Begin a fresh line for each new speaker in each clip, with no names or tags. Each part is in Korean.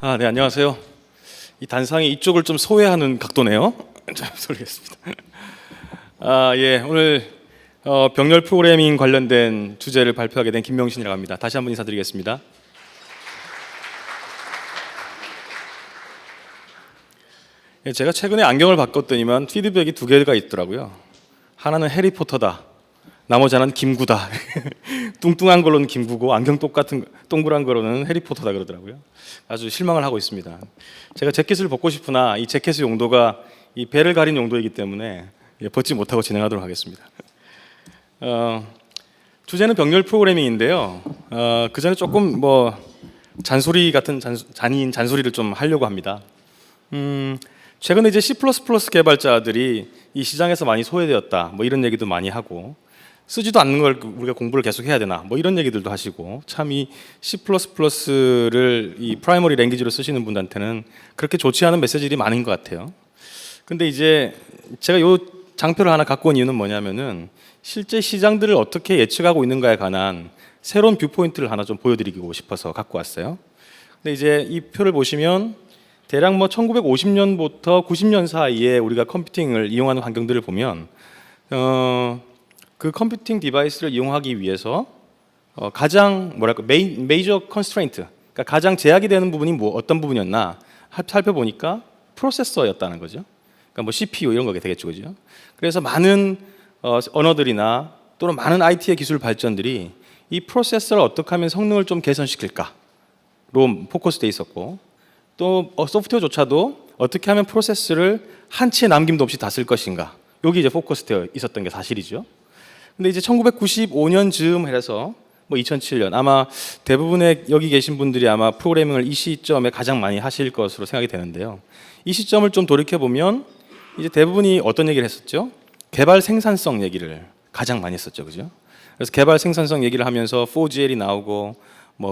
네, 안녕하세요. 이 단상이 이쪽을 좀 소외하는 각도네요. 잘 모르겠습니다. 예, 오늘 병렬 프로그래밍 관련된 주제를 발표하게 된 김명신이라고 합니다. 다시 한번 인사드리겠습니다. 예, 제가 최근에 안경을 바꿨더니만 피드백이 두 개가 있더라고요. 하나는 해리포터다. 나머지 하나는 김구다. 뚱뚱한 걸로는 김구고 안경 똑같은 동그란 거로는 해리포터다 그러더라고요. 아주 실망을 하고 있습니다. 제가 재킷을 벗고 싶으나 이 재킷의 용도가 이 배를 가린 용도이기 때문에 벗지 못하고 진행하도록 하겠습니다. 주제는 병렬 프로그래밍인데요. 그 전에 조금 잔소리 같은 잔소리를 좀 하려고 합니다. 최근에 이제 C++ 개발자들이 이 시장에서 많이 소외되었다. 이런 얘기도 많이 하고 쓰지도 않는 걸 우리가 공부를 계속 해야 되나 이런 얘기들도 하시고 참 이 C++를 이 프라이머리 랭귀지로 쓰시는 분들한테는 그렇게 좋지 않은 메시지들이 많은 것 같아요. 근데 이제 제가 이 장표를 하나 갖고 온 이유는 뭐냐면은 실제 시장들을 어떻게 예측하고 있는가에 관한 새로운 뷰포인트를 하나 좀 보여드리고 싶어서 갖고 왔어요. 근데 이제 이 표를 보시면 대략 1950년부터 90년 사이에 우리가 컴퓨팅을 이용하는 환경들을 보면 그 컴퓨팅 디바이스를 이용하기 위해서 가장 메이저 컨스트레인트, 그러니까 가장 제약이 되는 부분이 어떤 부분이었나 살펴보니까 프로세서였다는 거죠. 그러니까 CPU 이런 거게 되겠죠, 그죠? 그래서 많은 언어들이나 또는 많은 IT의 기술 발전들이 이 프로세서를 어떻게 하면 성능을 좀 개선시킬까로 포커스돼 있었고, 또 소프트웨어조차도 어떻게 하면 프로세스를 한 치의 남김도 없이 다 쓸 것인가, 여기 이제 포커스되어 있었던 게 사실이죠. 근데 이제 1995년쯤 해서 2007년 아마 대부분의 여기 계신 분들이 아마 프로그래밍을 이 시점에 가장 많이 하실 것으로 생각이 되는데요. 이 시점을 좀 돌이켜 보면 이제 대부분이 어떤 얘기를 했었죠? 개발 생산성 얘기를 가장 많이 했었죠, 그죠? 그래서 개발 생산성 얘기를 하면서 4GL이 나오고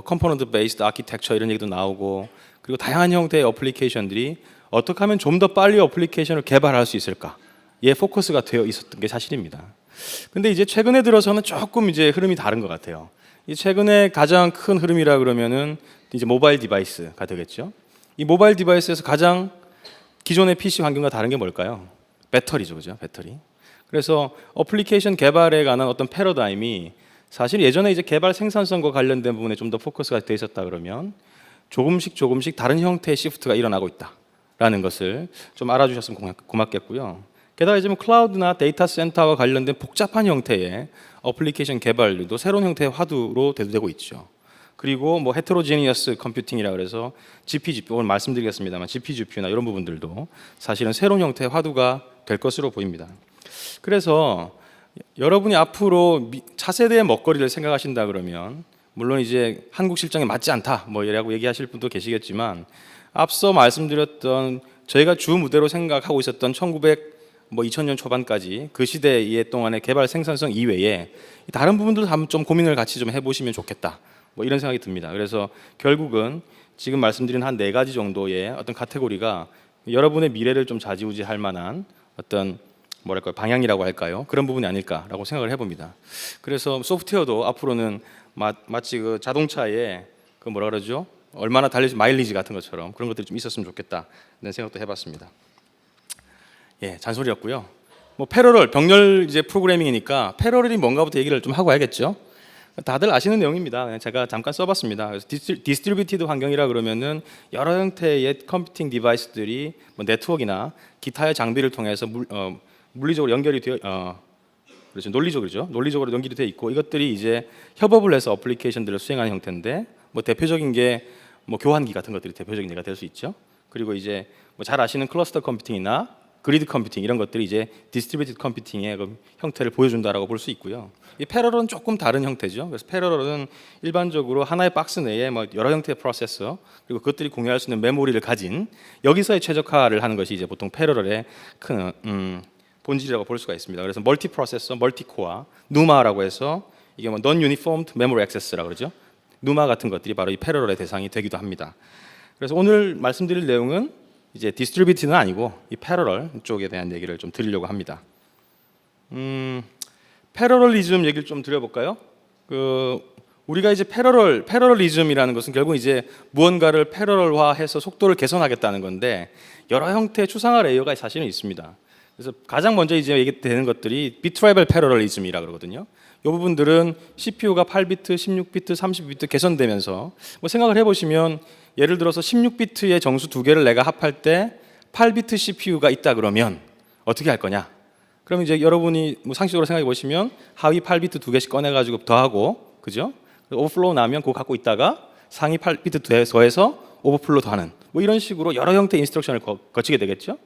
컴포넌트 베이스드 아키텍처 이런 얘기도 나오고, 그리고 다양한 형태의 어플리케이션들이 어떻게 하면 좀 더 빨리 어플리케이션을 개발할 수 있을까에 포커스가 되어 있었던 게 사실입니다. 근데 이제 최근에 들어서는 조금 이제 흐름이 다른 것 같아요. 최근에 가장 큰 흐름이라 그러면은 이제 모바일 디바이스가 되겠죠. 이 모바일 디바이스에서 가장 기존의 PC 환경과 다른 게 뭘까요? 배터리죠, 그죠? 배터리. 그래서 어플리케이션 개발에 관한 어떤 패러다임이 사실 예전에 이제 개발 생산성과 관련된 부분에 좀 더 포커스가 돼 있었다 그러면 조금씩 다른 형태의 시프트가 일어나고 있다라는 것을 좀 알아주셨으면 고맙겠고요. 게다가 이제 클라우드나 데이터 센터와 관련된 복잡한 형태의 어플리케이션 개발도 새로운 형태의 화두로 대두되고 있죠. 그리고 헤테로지니어스 컴퓨팅이라 그래서 GPGPU, 오늘 말씀드리겠습니다만 GPGPU나 이런 부분들도 사실은 새로운 형태의 화두가 될 것으로 보입니다. 그래서 여러분이 앞으로 차세대의 먹거리를 생각하신다 그러면 물론 이제 한국 실정에 맞지 않다 이라고 얘기하실 분도 계시겠지만, 앞서 말씀드렸던 저희가 주 무대로 생각하고 있었던 2000년 초반까지 그 시대의 동안의 개발 생산성 이외에 다른 부분들도 한번 좀 고민을 같이 좀 해보시면 좋겠다 이런 생각이 듭니다. 그래서 결국은 지금 말씀드린 한 4가지 정도의 어떤 카테고리가 여러분의 미래를 좀 좌지우지할 만한 어떤 방향이라고 할까요? 그런 부분이 아닐까라고 생각을 해봅니다. 그래서 소프트웨어도 앞으로는 마치 그 자동차에 얼마나 달리지 마일리지 같은 것처럼 그런 것들이 좀 있었으면 좋겠다는 생각도 해봤습니다. 예, 잔소리였고요. 패러럴, 병렬 이제 프로그래밍이니까 패러럴이 뭔가부터 얘기를 좀 하고 해야겠죠. 다들 아시는 내용입니다. 그냥 제가 잠깐 써봤습니다. 그래서 디스트리뷰티드 환경이라 그러면은 여러 형태의 컴퓨팅 디바이스들이 네트워크나 기타의 장비를 통해서 물리적으로 연결이 되어 그렇죠. 논리적으로 연결이 되어 있고, 이것들이 이제 협업을 해서 어플리케이션들을 수행하는 형태인데 대표적인 게 교환기 같은 것들이 대표적인 예가 될 수 있죠. 그리고 이제 잘 아시는 클러스터 컴퓨팅이나 그리드 컴퓨팅 이런 것들이 이제 디스트리뷰티드 컴퓨팅의 형태를 보여준다라고 볼 수 있고요. 이 패러럴은 조금 다른 형태죠. 그래서 패러럴은 일반적으로 하나의 박스 내에 여러 형태의 프로세서 그리고 그것들이 공유할 수 있는 메모리를 가진 여기서의 최적화를 하는 것이 이제 보통 패러럴의 큰 본질이라고 볼 수가 있습니다. 그래서 멀티 프로세서, 멀티 코어, 누마라고 해서 이게 non uniformed memory access라고 그러죠. 누마 같은 것들이 바로 이 패러럴의 대상이 되기도 합니다. 그래서 오늘 말씀드릴 내용은 이제 디스트리뷰티드는 아니고 이 패러럴 쪽에 대한 얘기를 좀 드리려고 합니다. 패러럴리즘 얘기를 좀 드려볼까요? 우리가 이제 패러럴리즘이라는 것은 결국 이제 무언가를 패러럴화해서 속도를 개선하겠다는 건데 여러 형태의 추상화 레이어가 사실은 있습니다. 그래서 가장 먼저 이제 얘기되는 것들이 비트라이벌 패러럴리즘이라 그러거든요. 이 부분들은 CPU가 8비트, 16비트, 30비트 개선되면서 뭐 생각을 해보시면 예를 들어서 16비트의 정수 두 개를 내가 합할 때 8비트 CPU가 있다 그러면 어떻게 할 거냐? 그럼 이제 여러분이 뭐 상식적으로 생각해 보시면 하위 8비트 두 개씩 꺼내가지고 더하고, 그죠? 오버플로우 나면 그거 갖고 있다가 상위 8비트 더해서 오버플로우 더하는 뭐 이런 식으로 여러 형태의 인스트럭션을 거치게 되겠죠?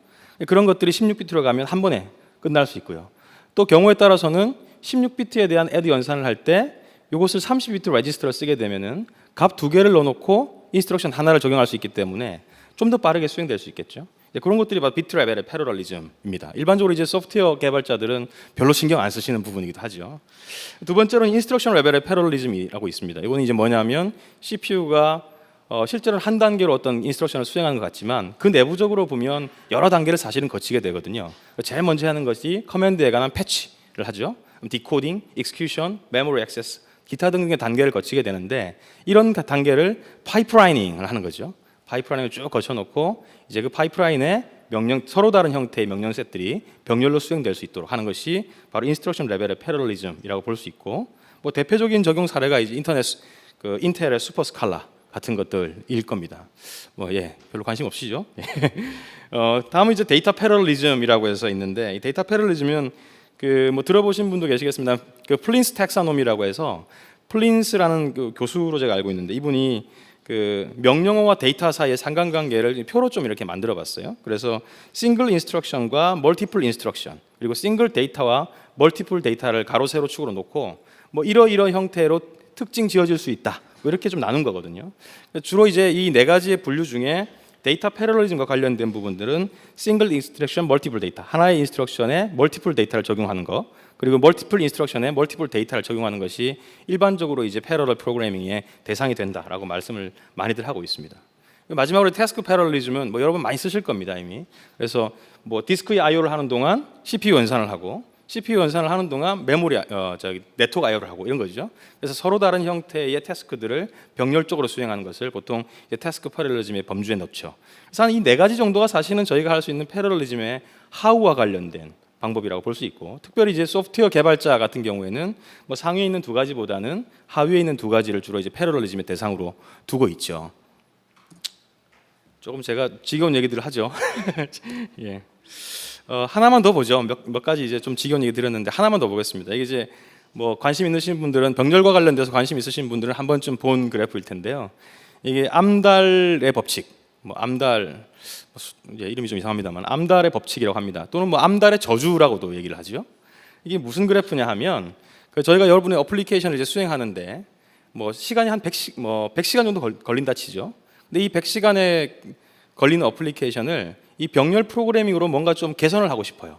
그런 것들이 16비트로 가면 한 번에 끝날 수 있고요. 또 경우에 따라서는 16비트에 대한 애드 연산을 할 때 이것을 30비트 레지스터를 쓰게 되면은 값 두 개를 넣어놓고 인스트럭션 하나를 적용할 수 있기 때문에 좀 더 빠르게 수행될 수 있겠죠. 그런 것들이 바로 비트 레벨의 패러럴리즘입니다. 일반적으로 이제 소프트웨어 개발자들은 별로 신경 안 쓰시는 부분이기도 하죠. 두 번째로는 인스트럭션 레벨의 패러럴리즘이라고 있습니다. 이거는 이제 뭐냐면 CPU가 실제로는 한 단계로 어떤 인스트럭션을 수행하는 것 같지만 그 내부적으로 보면 여러 단계를 사실은 거치게 되거든요. 제일 먼저 하는 것이 커맨드에 관한 패치를 하죠. 디코딩, 익스큐션, 메모리 액세스, 기타 등등의 단계를 거치게 되는데 이런 단계를 파이프라이닝을 하는 거죠. 파이프라인을 쭉 거쳐놓고 이제 그 파이프라인에 서로 다른 형태의 명령 셋들이 병렬로 수행될 수 있도록 하는 것이 바로 인스트럭션 레벨의 패러럴리즘이라고 볼 수 있고, 뭐 대표적인 적용 사례가 이제 인텔의 슈퍼스칼라 같은 것들일 겁니다. 별로 관심 없으시죠? 다음은 이제 데이터 패러럴리즘이라고 해서 있는데 이 데이터 패러럴리즘은 뭐 들어보신 분도 계시겠습니다. 플린스 텍사노미라고 해서 플린스라는 그 교수로 제가 알고 있는데 이분이 명령어와 데이터 사이의 상관관계를 표로 좀 이렇게 만들어봤어요. 그래서 싱글 인스트럭션과 멀티플 인스트럭션, 그리고 싱글 데이터와 멀티플 데이터를 가로 세로 축으로 놓고 뭐 이러이러 형태로 특징 지어질 수 있다. 뭐 이렇게 좀 나눈 거거든요. 주로 이제 이 네 가지의 분류 중에 데이터 패러럴리즘과 관련된 부분들은 싱글 인스트럭션, 멀티플 데이터, 하나의 인스트럭션에 멀티플 데이터를 적용하는 거, 그리고 멀티플 인스트럭션에 멀티플 데이터를 적용하는 것이 일반적으로 이제 패러럴 프로그래밍의 대상이 된다라고 말씀을 많이들 하고 있습니다. 마지막으로 태스크 패러럴리즘은 뭐 여러분 많이 쓰실 겁니다 이미. 그래서 뭐 디스크의 I/O를 하는 동안 CPU 연산을 하고, CPU 연산을 하는 동안 메모리 네트워크 I/O를 하고 이런 거죠. 그래서 서로 다른 형태의 태스크들을 병렬적으로 수행하는 것을 보통 태스크 패러럴리즘의 범주에 넣죠. 그래서 이 네 가지 정도가 사실은 저희가 할 수 있는 패러럴리즘의 하우와 관련된 방법이라고 볼 수 있고, 특별히 이제 소프트웨어 개발자 같은 경우에는 뭐 상위에 있는 두 가지보다는 하위에 있는 두 가지를 주로 이제 패러럴리즘의 대상으로 두고 있죠. 조금 제가 지겨운 얘기들을 하죠. 예. 하나만 더 보죠. 몇 가지 이제 좀 지겨운 얘기 드렸는데 하나만 더 보겠습니다. 이게 이제 뭐 관심 있으신 분들은 병렬과 관련돼서 관심 있으신 분들은 한 번쯤 본 그래프일 텐데요. 이게 암달의 법칙, 뭐 암달 이름이 좀 이상합니다만 암달의 법칙이라고 합니다. 또는 뭐 암달의 저주라고도 얘기를 하죠. 이게 무슨 그래프냐 하면 저희가 여러분의 어플리케이션을 이제 수행하는데 뭐 시간이 한 100시간 정도 걸린다 치죠. 근데 이 100시간에 걸리는 어플리케이션을 이 병렬 프로그래밍으로 뭔가 좀 개선을 하고 싶어요.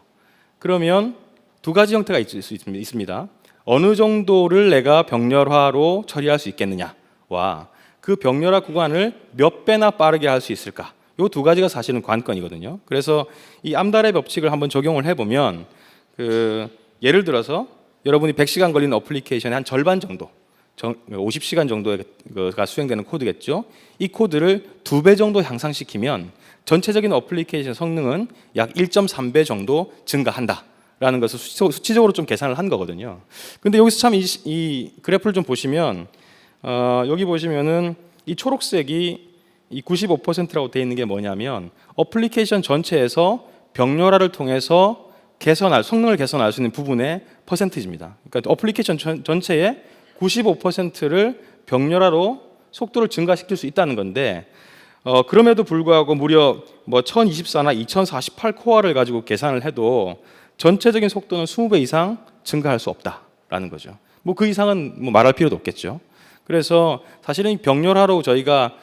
그러면 두 가지 형태가 있을 수 있습니다. 어느 정도를 내가 병렬화로 처리할 수 있겠느냐와 그 병렬화 구간을 몇 배나 빠르게 할 수 있을까. 이 두 가지가 사실은 관건이거든요. 그래서 이 암달의 법칙을 한번 적용을 해보면 예를 들어서 여러분이 100시간 걸리는 어플리케이션의 한 절반 정도, 50시간 정도가 수행되는 코드겠죠. 이 코드를 2배 정도 향상시키면 전체적인 어플리케이션 성능은 약 1.3배 정도 증가한다라는 것을 수치적으로 좀 계산을 한 거거든요. 근데 여기서 참 이 그래프를 좀 보시면 여기 보시면은 이 초록색이 이 95%라고 되어 있는 게 뭐냐면 어플리케이션 전체에서 병렬화를 통해서 성능을 개선할 수 있는 부분의 퍼센티지입니다. 그러니까 어플리케이션 전체의 95%를 병렬화로 속도를 증가시킬 수 있다는 건데 그럼에도 불구하고 무려 뭐 1024나 2048 코어를 가지고 계산을 해도 전체적인 속도는 20배 이상 증가할 수 없다라는 거죠. 뭐 그 이상은 뭐 말할 필요도 없겠죠. 그래서 사실은 병렬화로 저희가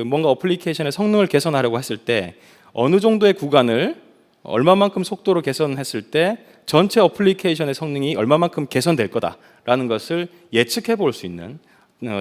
뭔가 어플리케이션의 성능을 개선하려고 했을 때 어느 정도의 구간을 얼마만큼 속도로 개선했을 때 전체 어플리케이션의 성능이 얼마만큼 개선될 거다라는 것을 예측해 볼 수 있는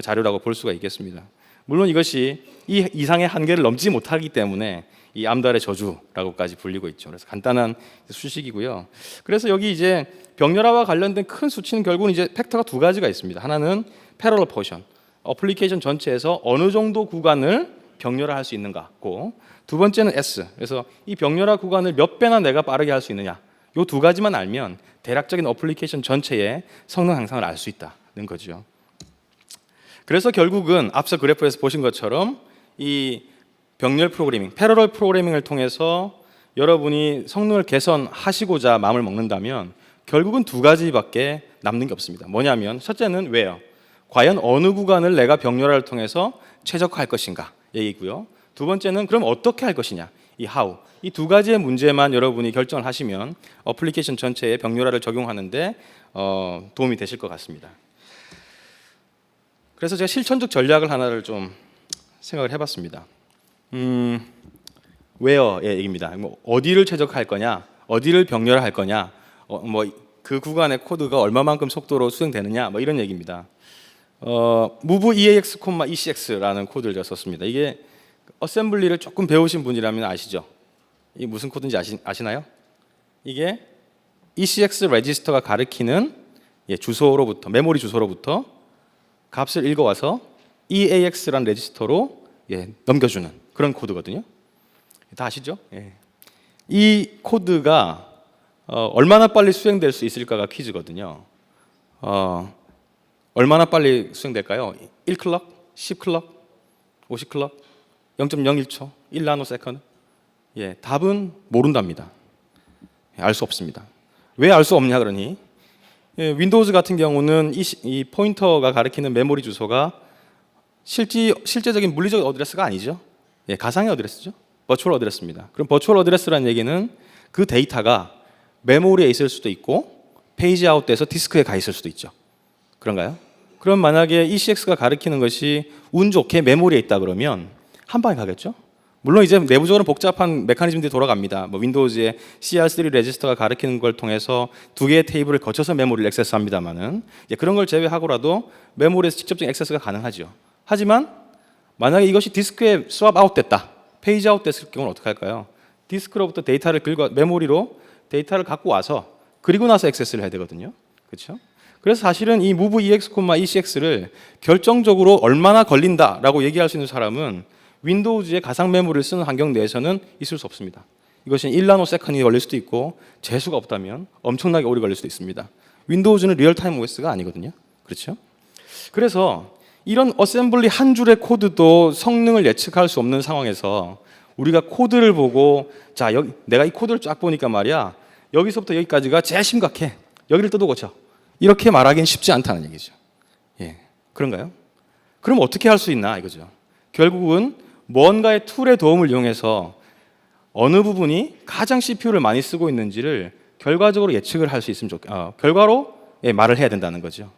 자료라고 볼 수가 있겠습니다. 물론 이것이 이 이상의 한계를 넘지 못하기 때문에 이 암달의 저주라고까지 불리고 있죠. 그래서 간단한 수식이고요. 그래서 여기 이제 병렬화와 관련된 큰 수치는 결국은 이제 팩터가 두 가지가 있습니다. 하나는 패러럴 포션, 어플리케이션 전체에서 어느 정도 구간을 병렬화할 수 있는가고, 두 번째는 S. 그래서 이 병렬화 구간을 몇 배나 내가 빠르게 할 수 있느냐. 이 두 가지만 알면 대략적인 어플리케이션 전체의 성능 향상을 알 수 있다는 거죠. 그래서 결국은 앞서 그래프에서 보신 것처럼 이 병렬 프로그래밍, 패러럴 프로그래밍을 통해서 여러분이 성능을 개선하시고자 마음을 먹는다면 결국은 두 가지밖에 남는 게 없습니다. 뭐냐면 첫째는 where, 과연 어느 구간을 내가 병렬화를 통해서 최적화할 것인가 얘기고요. 두 번째는 그럼 어떻게 할 것이냐, 이 how. 이 두 가지의 문제만 여러분이 결정을 하시면 어플리케이션 전체에 병렬화를 적용하는데 도움이 되실 것 같습니다. 그래서 제가 실천적 전략을 하나를 좀 생각을 해봤습니다. where의 얘기입니다. 뭐 어디를 최적화할 거냐, 어디를 병렬화할 거냐, 뭐 그 구간의 코드가 얼마만큼 속도로 수행되느냐, 뭐 이런 얘기입니다. move eax, ecx라는 코드를 제가 썼습니다. 이게 어셈블리를 조금 배우신 분이라면 아시죠? 이게 무슨 코드인지 아시나요? 이게 ECX 레지스터가 가리키는 주소로부터, 메모리 주소로부터 값을 읽어와서 EAX라는 레지스터로 넘겨주는 그런 코드거든요. 다 아시죠? 이 코드가 얼마나 빨리 수행될 수 있을까가 퀴즈거든요. 얼마나 빨리 수행될까요? 1클럭, 10클럭, 50클럭, 0.01초, 1나노세컨드? 답은 모른답니다. 알 수 없습니다. 왜 알 수 없냐 그러니 윈도우즈 같은 경우는 이 포인터가 가리키는 메모리 주소가 실제적인 물리적 어드레스가 아니죠. 가상의 어드레스죠. 버추얼 어드레스입니다. 그럼 버추얼 어드레스라는 얘기는 그 데이터가 메모리에 있을 수도 있고 페이지 아웃돼서 디스크에 가 있을 수도 있죠. 그런가요? 그럼 만약에 ECX가 가리키는 것이 운 좋게 메모리에 있다 그러면 한 방에 가겠죠? 물론 이제 내부적으로 복잡한 메커니즘들이 돌아갑니다. 뭐 윈도우즈의 CR3 레지스터가 가리키는 걸 통해서 두 개의 테이블을 거쳐서 메모리를 액세스합니다만은 그런 걸 제외하고라도 메모리에서 직접적인 액세스가 가능하죠. 하지만 만약에 이것이 디스크에 스왑 아웃됐다, 페이지 아웃됐을 경우는 어떻게 할까요? 디스크로부터 데이터를 메모리로 데이터를 갖고 와서 그리고 나서 액세스를 해야 되거든요. 그렇죠? 그래서 사실은 이 move ex, ecx를 결정적으로 얼마나 걸린다라고 얘기할 수 있는 사람은 윈도우즈의 가상 메모리를 쓰는 환경 내에서는 있을 수 없습니다. 이것이 1나노세컨이 걸릴 수도 있고 재수가 없다면 엄청나게 오래 걸릴 수도 있습니다. 윈도우즈는 리얼타임 OS가 아니거든요. 그렇죠? 그래서 이런 어셈블리 한 줄의 코드도 성능을 예측할 수 없는 상황에서 우리가 코드를 보고 자, 내가 이 코드를 쫙 보니까 말이야, 여기서부터 여기까지가 제일 심각해, 여기를 뜯어 고쳐, 이렇게 말하기는 쉽지 않다는 얘기죠. 그런가요? 그럼 어떻게 할 수 있나 이거죠. 결국은 뭔가의 툴의 도움을 이용해서 어느 부분이 가장 CPU를 많이 쓰고 있는지를 결과적으로 예측을 할 수 있으면 결과로 말을 해야 된다는 거죠.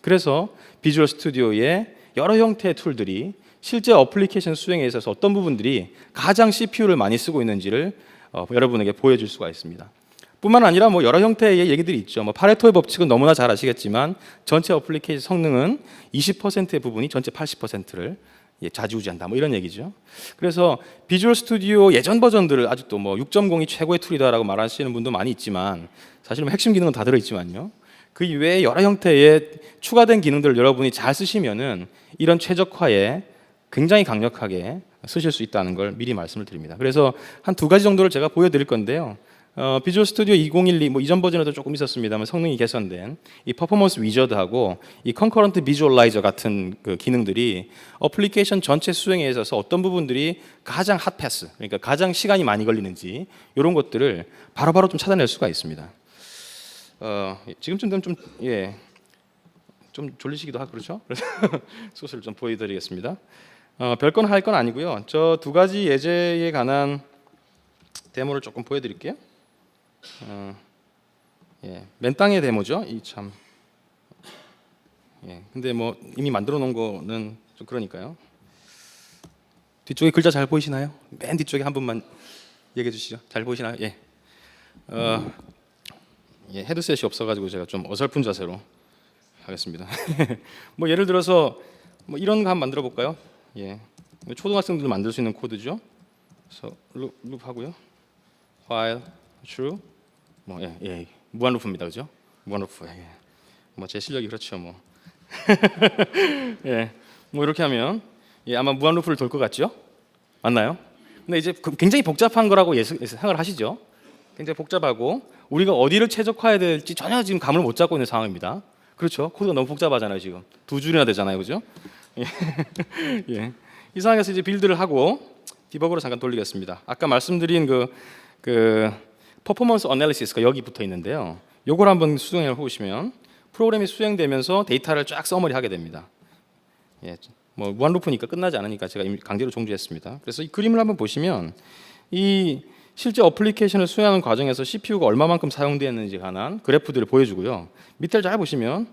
그래서 비주얼 스튜디오의 여러 형태의 툴들이 실제 어플리케이션 수행에 있어서 어떤 부분들이 가장 CPU를 많이 쓰고 있는지를 여러분에게 보여줄 수가 있습니다. 뿐만 아니라 뭐 여러 형태의 얘기들이 있죠. 뭐 파레토의 법칙은 너무나 잘 아시겠지만 전체 어플리케이션 성능은 20%의 부분이 전체 80%를 좌지우지한다, 뭐 이런 얘기죠. 그래서 비주얼 스튜디오 예전 버전들을 아직도 뭐 6.0이 최고의 툴이다라고 말하시는 분도 많이 있지만 사실 뭐 핵심 기능은 다 들어있지만요. 그 이외에 여러 형태의 추가된 기능들을 여러분이 잘 쓰시면은 이런 최적화에 굉장히 강력하게 쓰실 수 있다는 걸 미리 말씀을 드립니다. 그래서 한 두 가지 정도를 제가 보여드릴 건데요. 비주얼 스튜디오 2012 뭐 이전 버전에도 조금 있었습니다만 성능이 개선된 이 퍼포먼스 위저드하고 이 컨커런트 비주얼라이저 같은 그 기능들이 어플리케이션 전체 수행에 있어서 어떤 부분들이 가장 핫패스, 그러니까 가장 시간이 많이 걸리는지 이런 것들을 바로바로 좀 찾아낼 수가 있습니다. 지금쯤 되면 좀 졸리시기도 하고 그렇죠? 그래서 소스를 좀 보여드리겠습니다. 별건 할 건 아니고요. 저 두 가지 예제에 관한 데모를 조금 보여드릴게요. 맨땅의 데모죠. 이 참. 근데 뭐 이미 만들어 놓은 거는 좀 그러니까요. 뒤쪽에 글자 잘 보이시나요? 맨 뒤쪽에 한 분만 얘기해 주시죠. 잘 보이시나요? 헤드셋이 없어가지고 제가 좀 어설픈 자세로 하겠습니다. 뭐 예를 들어서 뭐 이런 거 한번 만들어 볼까요? 예, 초등학생들도 만들 수 있는 코드죠. 그래서 룹 하고요. while true 뭐 무한 루프입니다, 그죠? 무한 루프. 뭐 제 실력이 그렇죠, 뭐. 뭐 이렇게 하면 아마 무한 루프를 돌 것 같죠? 맞나요? 근데 이제 굉장히 복잡한 거라고 생각을 하시죠? 굉장히 복잡하고 우리가 어디를 최적화해야 될지 전혀 지금 감을 못 잡고 있는 상황입니다. 그렇죠? 코드가 너무 복잡하잖아요, 지금. 2줄이나 되잖아요, 그죠? 이 상황에서 이제 빌드를 하고 디버그로 잠깐 돌리겠습니다. 아까 말씀드린 그 퍼포먼스 어널리시스가 여기 붙어 있는데요. 요걸 한번 수행해 보시면 프로그램이 수행되면서 데이터를 쫙 서머리하게 됩니다. 뭐 무한 루프니까 끝나지 않으니까 제가 강제로 종주했습니다. 그래서 이 그림을 한번 보시면 이 실제 어플리케이션을 수행하는 과정에서 CPU가 얼마만큼 사용되었는지 관한 그래프들을 보여주고요. 밑을 잘 보시면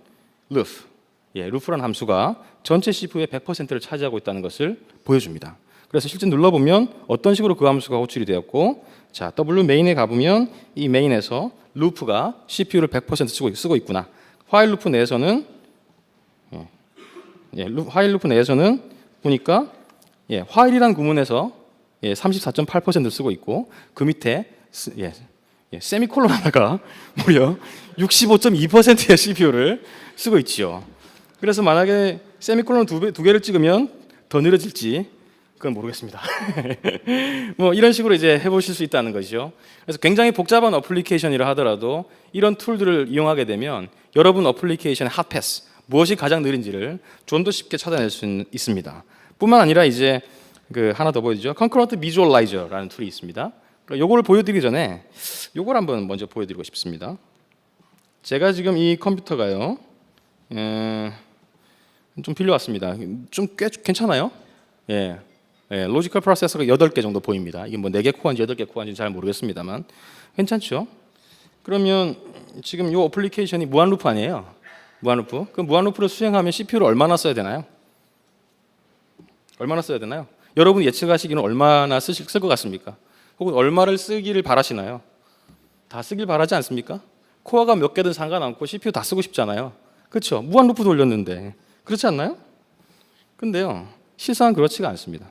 루프라는 함수가 전체 CPU의 100%를 차지하고 있다는 것을 보여줍니다. 그래서 실제 눌러보면 어떤 식으로 그 함수가 호출이 되었고, 자 W 메인에 가보면 이 메인에서 루프가 CPU를 100% 쓰고 있구나. 화일 루프 내에서는 화일 루프 내에서는 보니까 화일이란 구문에서 34.8%를 쓰고 있고 그 밑에 세미콜론 하나가 무려 65.2%의 CPU를 쓰고 있지요. 그래서 만약에 세미콜론 두 개를 찍으면 더 느려질지 그건 모르겠습니다. 뭐 이런 식으로 이제 해보실 수 있다는 거죠. 그래서 굉장히 복잡한 어플리케이션이라 하더라도 이런 툴들을 이용하게 되면 여러분 어플리케이션의 핫패스 무엇이 가장 느린지를 좀 더 쉽게 찾아낼 수 있습니다. 뿐만 아니라 이제 하나 더 보여드리죠. Concurrent Visualizer라는 툴이 있습니다. 요거를 보여드리기 전에 요걸 한번 먼저 보여드리고 싶습니다. 제가 지금 이 컴퓨터가요, 좀 빌려왔습니다. 좀 꽤 괜찮아요. 로지컬 프로세서가 8개 정도 보입니다. 이게 뭐 4개 코어인지 8개 코어인지 잘 모르겠습니다만 괜찮죠? 그러면 지금 이 어플리케이션이 무한 루프 아니에요? 무한 루프. 그 무한 루프를 수행하면 CPU를 얼마나 써야 되나요? 얼마나 써야 되나요? 여러분 예측하시기는 얼마나 쓸 것 같습니까? 혹은 얼마를 쓰기를 바라시나요? 다 쓰길 바라지 않습니까? 코어가 몇 개든 상관없고 CPU 다 쓰고 싶잖아요. 그렇죠? 무한 루프 돌렸는데 그렇지 않나요? 근데요, 실상은 그렇지가 않습니다.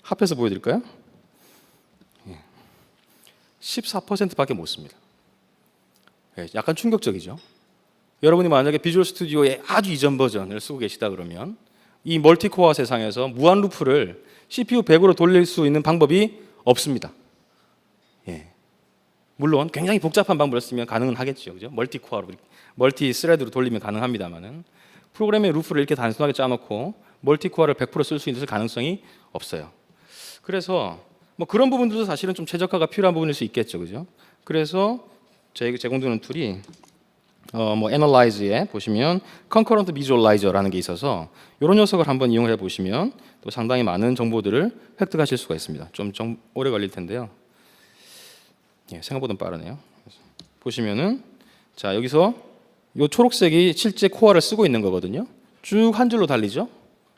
합해서 보여드릴까요? 14%밖에 못 씁니다. 약간 충격적이죠. 여러분이 만약에 비주얼 스튜디오의 아주 이전 버전을 쓰고 계시다 그러면 이 멀티코어 세상에서 무한 루프를 CPU 100으로 돌릴 수 있는 방법이 없습니다. 물론 굉장히 복잡한 방법을 쓰면 가능은 하겠죠, 그죠? 멀티코어로, 멀티 스레드로 돌리면 가능합니다만은 프로그램의 루프를 이렇게 단순하게 짜놓고 멀티코어를 100% 쓸 수 있는 가능성이 없어요. 그래서 뭐 그런 부분들도 사실은 좀 최적화가 필요한 부분일 수 있겠죠, 그죠? 그래서 저희가 제공되는 툴이 뭐 Analyze에 보시면 Concurrent Visualizer라는 게 있어서 이런 녀석을 한번 이용해 보시면 또 상당히 많은 정보들을 획득하실 수가 있습니다. 좀 오래 걸릴 텐데요. 생각보다 빠르네요. 보시면은 자 여기서 이 초록색이 실제 코어를 쓰고 있는 거거든요. 쭉 한 줄로 달리죠.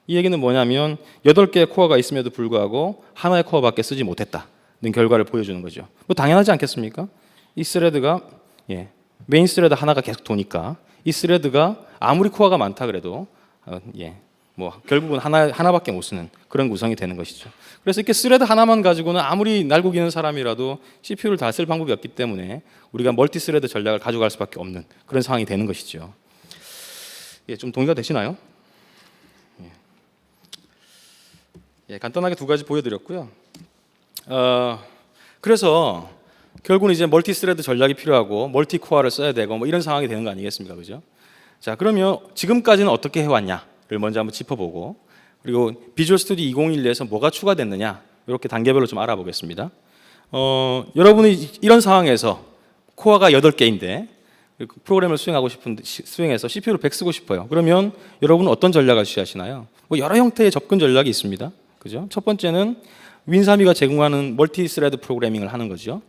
이 얘기는 뭐냐면 8개의 코어가 있음에도 불구하고 하나의 코어밖에 쓰지 못했다는 결과를 보여주는 거죠. 뭐 당연하지 않겠습니까? 이 스레드가 메인 스레드 하나가 계속 도니까 이 스레드가 아무리 코어가 많다 그래도 뭐 결국은 하나밖에 못 쓰는 그런 구성이 되는 것이죠. 그래서 이렇게 스레드 하나만 가지고는 아무리 날고 기는 사람이라도 CPU를 다 쓸 방법이 없기 때문에 우리가 멀티 스레드 전략을 가져갈 수밖에 없는 그런 상황이 되는 것이죠. 좀 동의가 되시나요? 간단하게 두 가지 보여드렸고요. 그래서 결국은 이제 멀티 스레드 전략이 필요하고 멀티 코어를 써야 되고 뭐 이런 상황이 되는 거 아니겠습니까, 그죠? 자, 그러면 지금까지는 어떻게 해왔냐를 먼저 한번 짚어보고 그리고 비주얼 스튜디오 2012에서 뭐가 추가됐느냐 이렇게 단계별로 좀 알아보겠습니다. 여러분이 이런 상황에서 코어가 8개인데 프로그램을 수행해서 CPU를 100 쓰고 싶어요. 그러면 여러분은 어떤 전략을 취하시나요? 뭐 여러 형태의 접근 전략이 있습니다. 그죠? 첫 번째는 윈3가 제공하는 멀티 스레드 프로그래밍을 하는 거죠.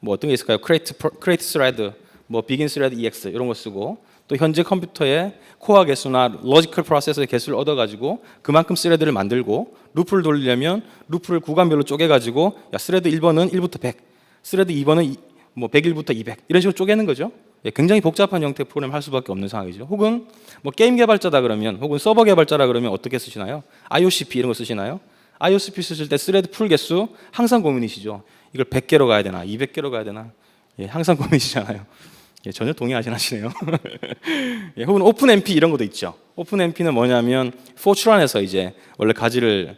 뭐 어떤 게 있을까요? create thread, 뭐 begin thread ex 이런 거 쓰고 또 현재 컴퓨터의 코어 개수나 로지컬 프로세서의 개수를 얻어가지고 그만큼 스레드를 만들고 루프를 돌리려면 루프를 구간별로 쪼개가지고 스레드 1번은 1부터 100, 스레드 2번은 뭐 101부터 200 이런 식으로 쪼개는 거죠. 굉장히 복잡한 형태의 프로그램을 할 수밖에 없는 상황이죠. 혹은 뭐 게임 개발자다 그러면, 혹은 서버 개발자라 그러면 어떻게 쓰시나요? IOCP 이런 거 쓰시나요? IOCP 쓰실 때 스레드 풀 개수 항상 고민이시죠. 이걸 100개로 가야 되나, 200개로 가야 되나, 항상 고민이시잖아요. 전혀 동의 안 하시네요. 혹은 오픈MP 이런 것도 있죠. 오픈MP는 뭐냐면 포트란에서 이제 원래 가지를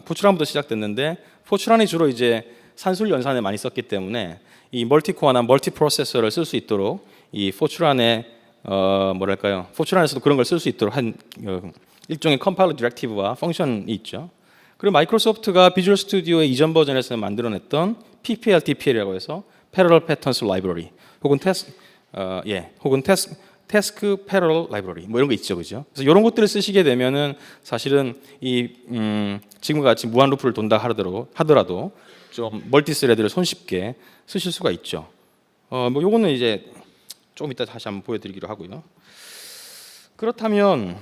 포트란부터 시작됐는데, 포트란이 주로 이제 산술 연산에 많이 썼기 때문에 이 멀티코어나 멀티 프로세서를 쓸 수 있도록 이 포트란의 뭐랄까요, 포트란에서도 그런 걸 쓸 수 있도록 한 일종의 컴파일러 디렉티브와 펑션이 있죠. 그리고 마이크로소프트가 비주얼 스튜디오의 이전 버전에서 만들어냈던 PPLTPL이라고 해서 Parallel Patterns Library, 혹은 태스크 패러럴 라이브러리 뭐 이런 거 있죠, 그죠? 그래서 이런 것들을 쓰시게 되면은 사실은 이 지금과 같이 무한 루프를 돈다 하더라도 좀 멀티 스레드를 손쉽게 쓰실 수가 있죠. 뭐 요거는 이제 조금 이따 다시 한번 보여드리기로 하고요. 그렇다면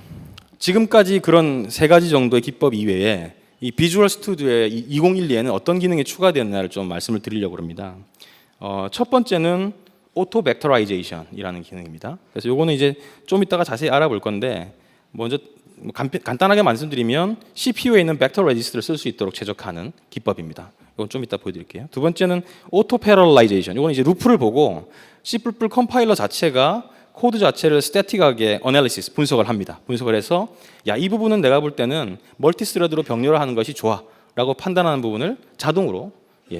지금까지 그런 세 가지 정도의 기법 이외에 이 비주얼 스튜디오의 2012에는 어떤 기능이 추가되었나를 좀 말씀을 드리려고 합니다. 첫 번째는 오토 벡터라이제이션이라는 기능입니다. 그래서 요거는 이제 좀 이따가 자세히 알아볼 건데, 먼저 간단하게 말씀드리면 CPU에 있는 벡터 레지스터를 쓸 수 있도록 제작하는 기법입니다. 이건 좀 이따 보여드릴게요. 두 번째는 오토 패러럴라이제이션. 이거는 이제 루프를 보고 C++ 컴파일러 자체가 코드 자체를 스태틱하게 어널리시스, 분석을 합니다. 분석을 해서 이 부분은 내가 볼 때는 멀티스레드로 병렬화하는 것이 좋아라고 판단하는 부분을 자동으로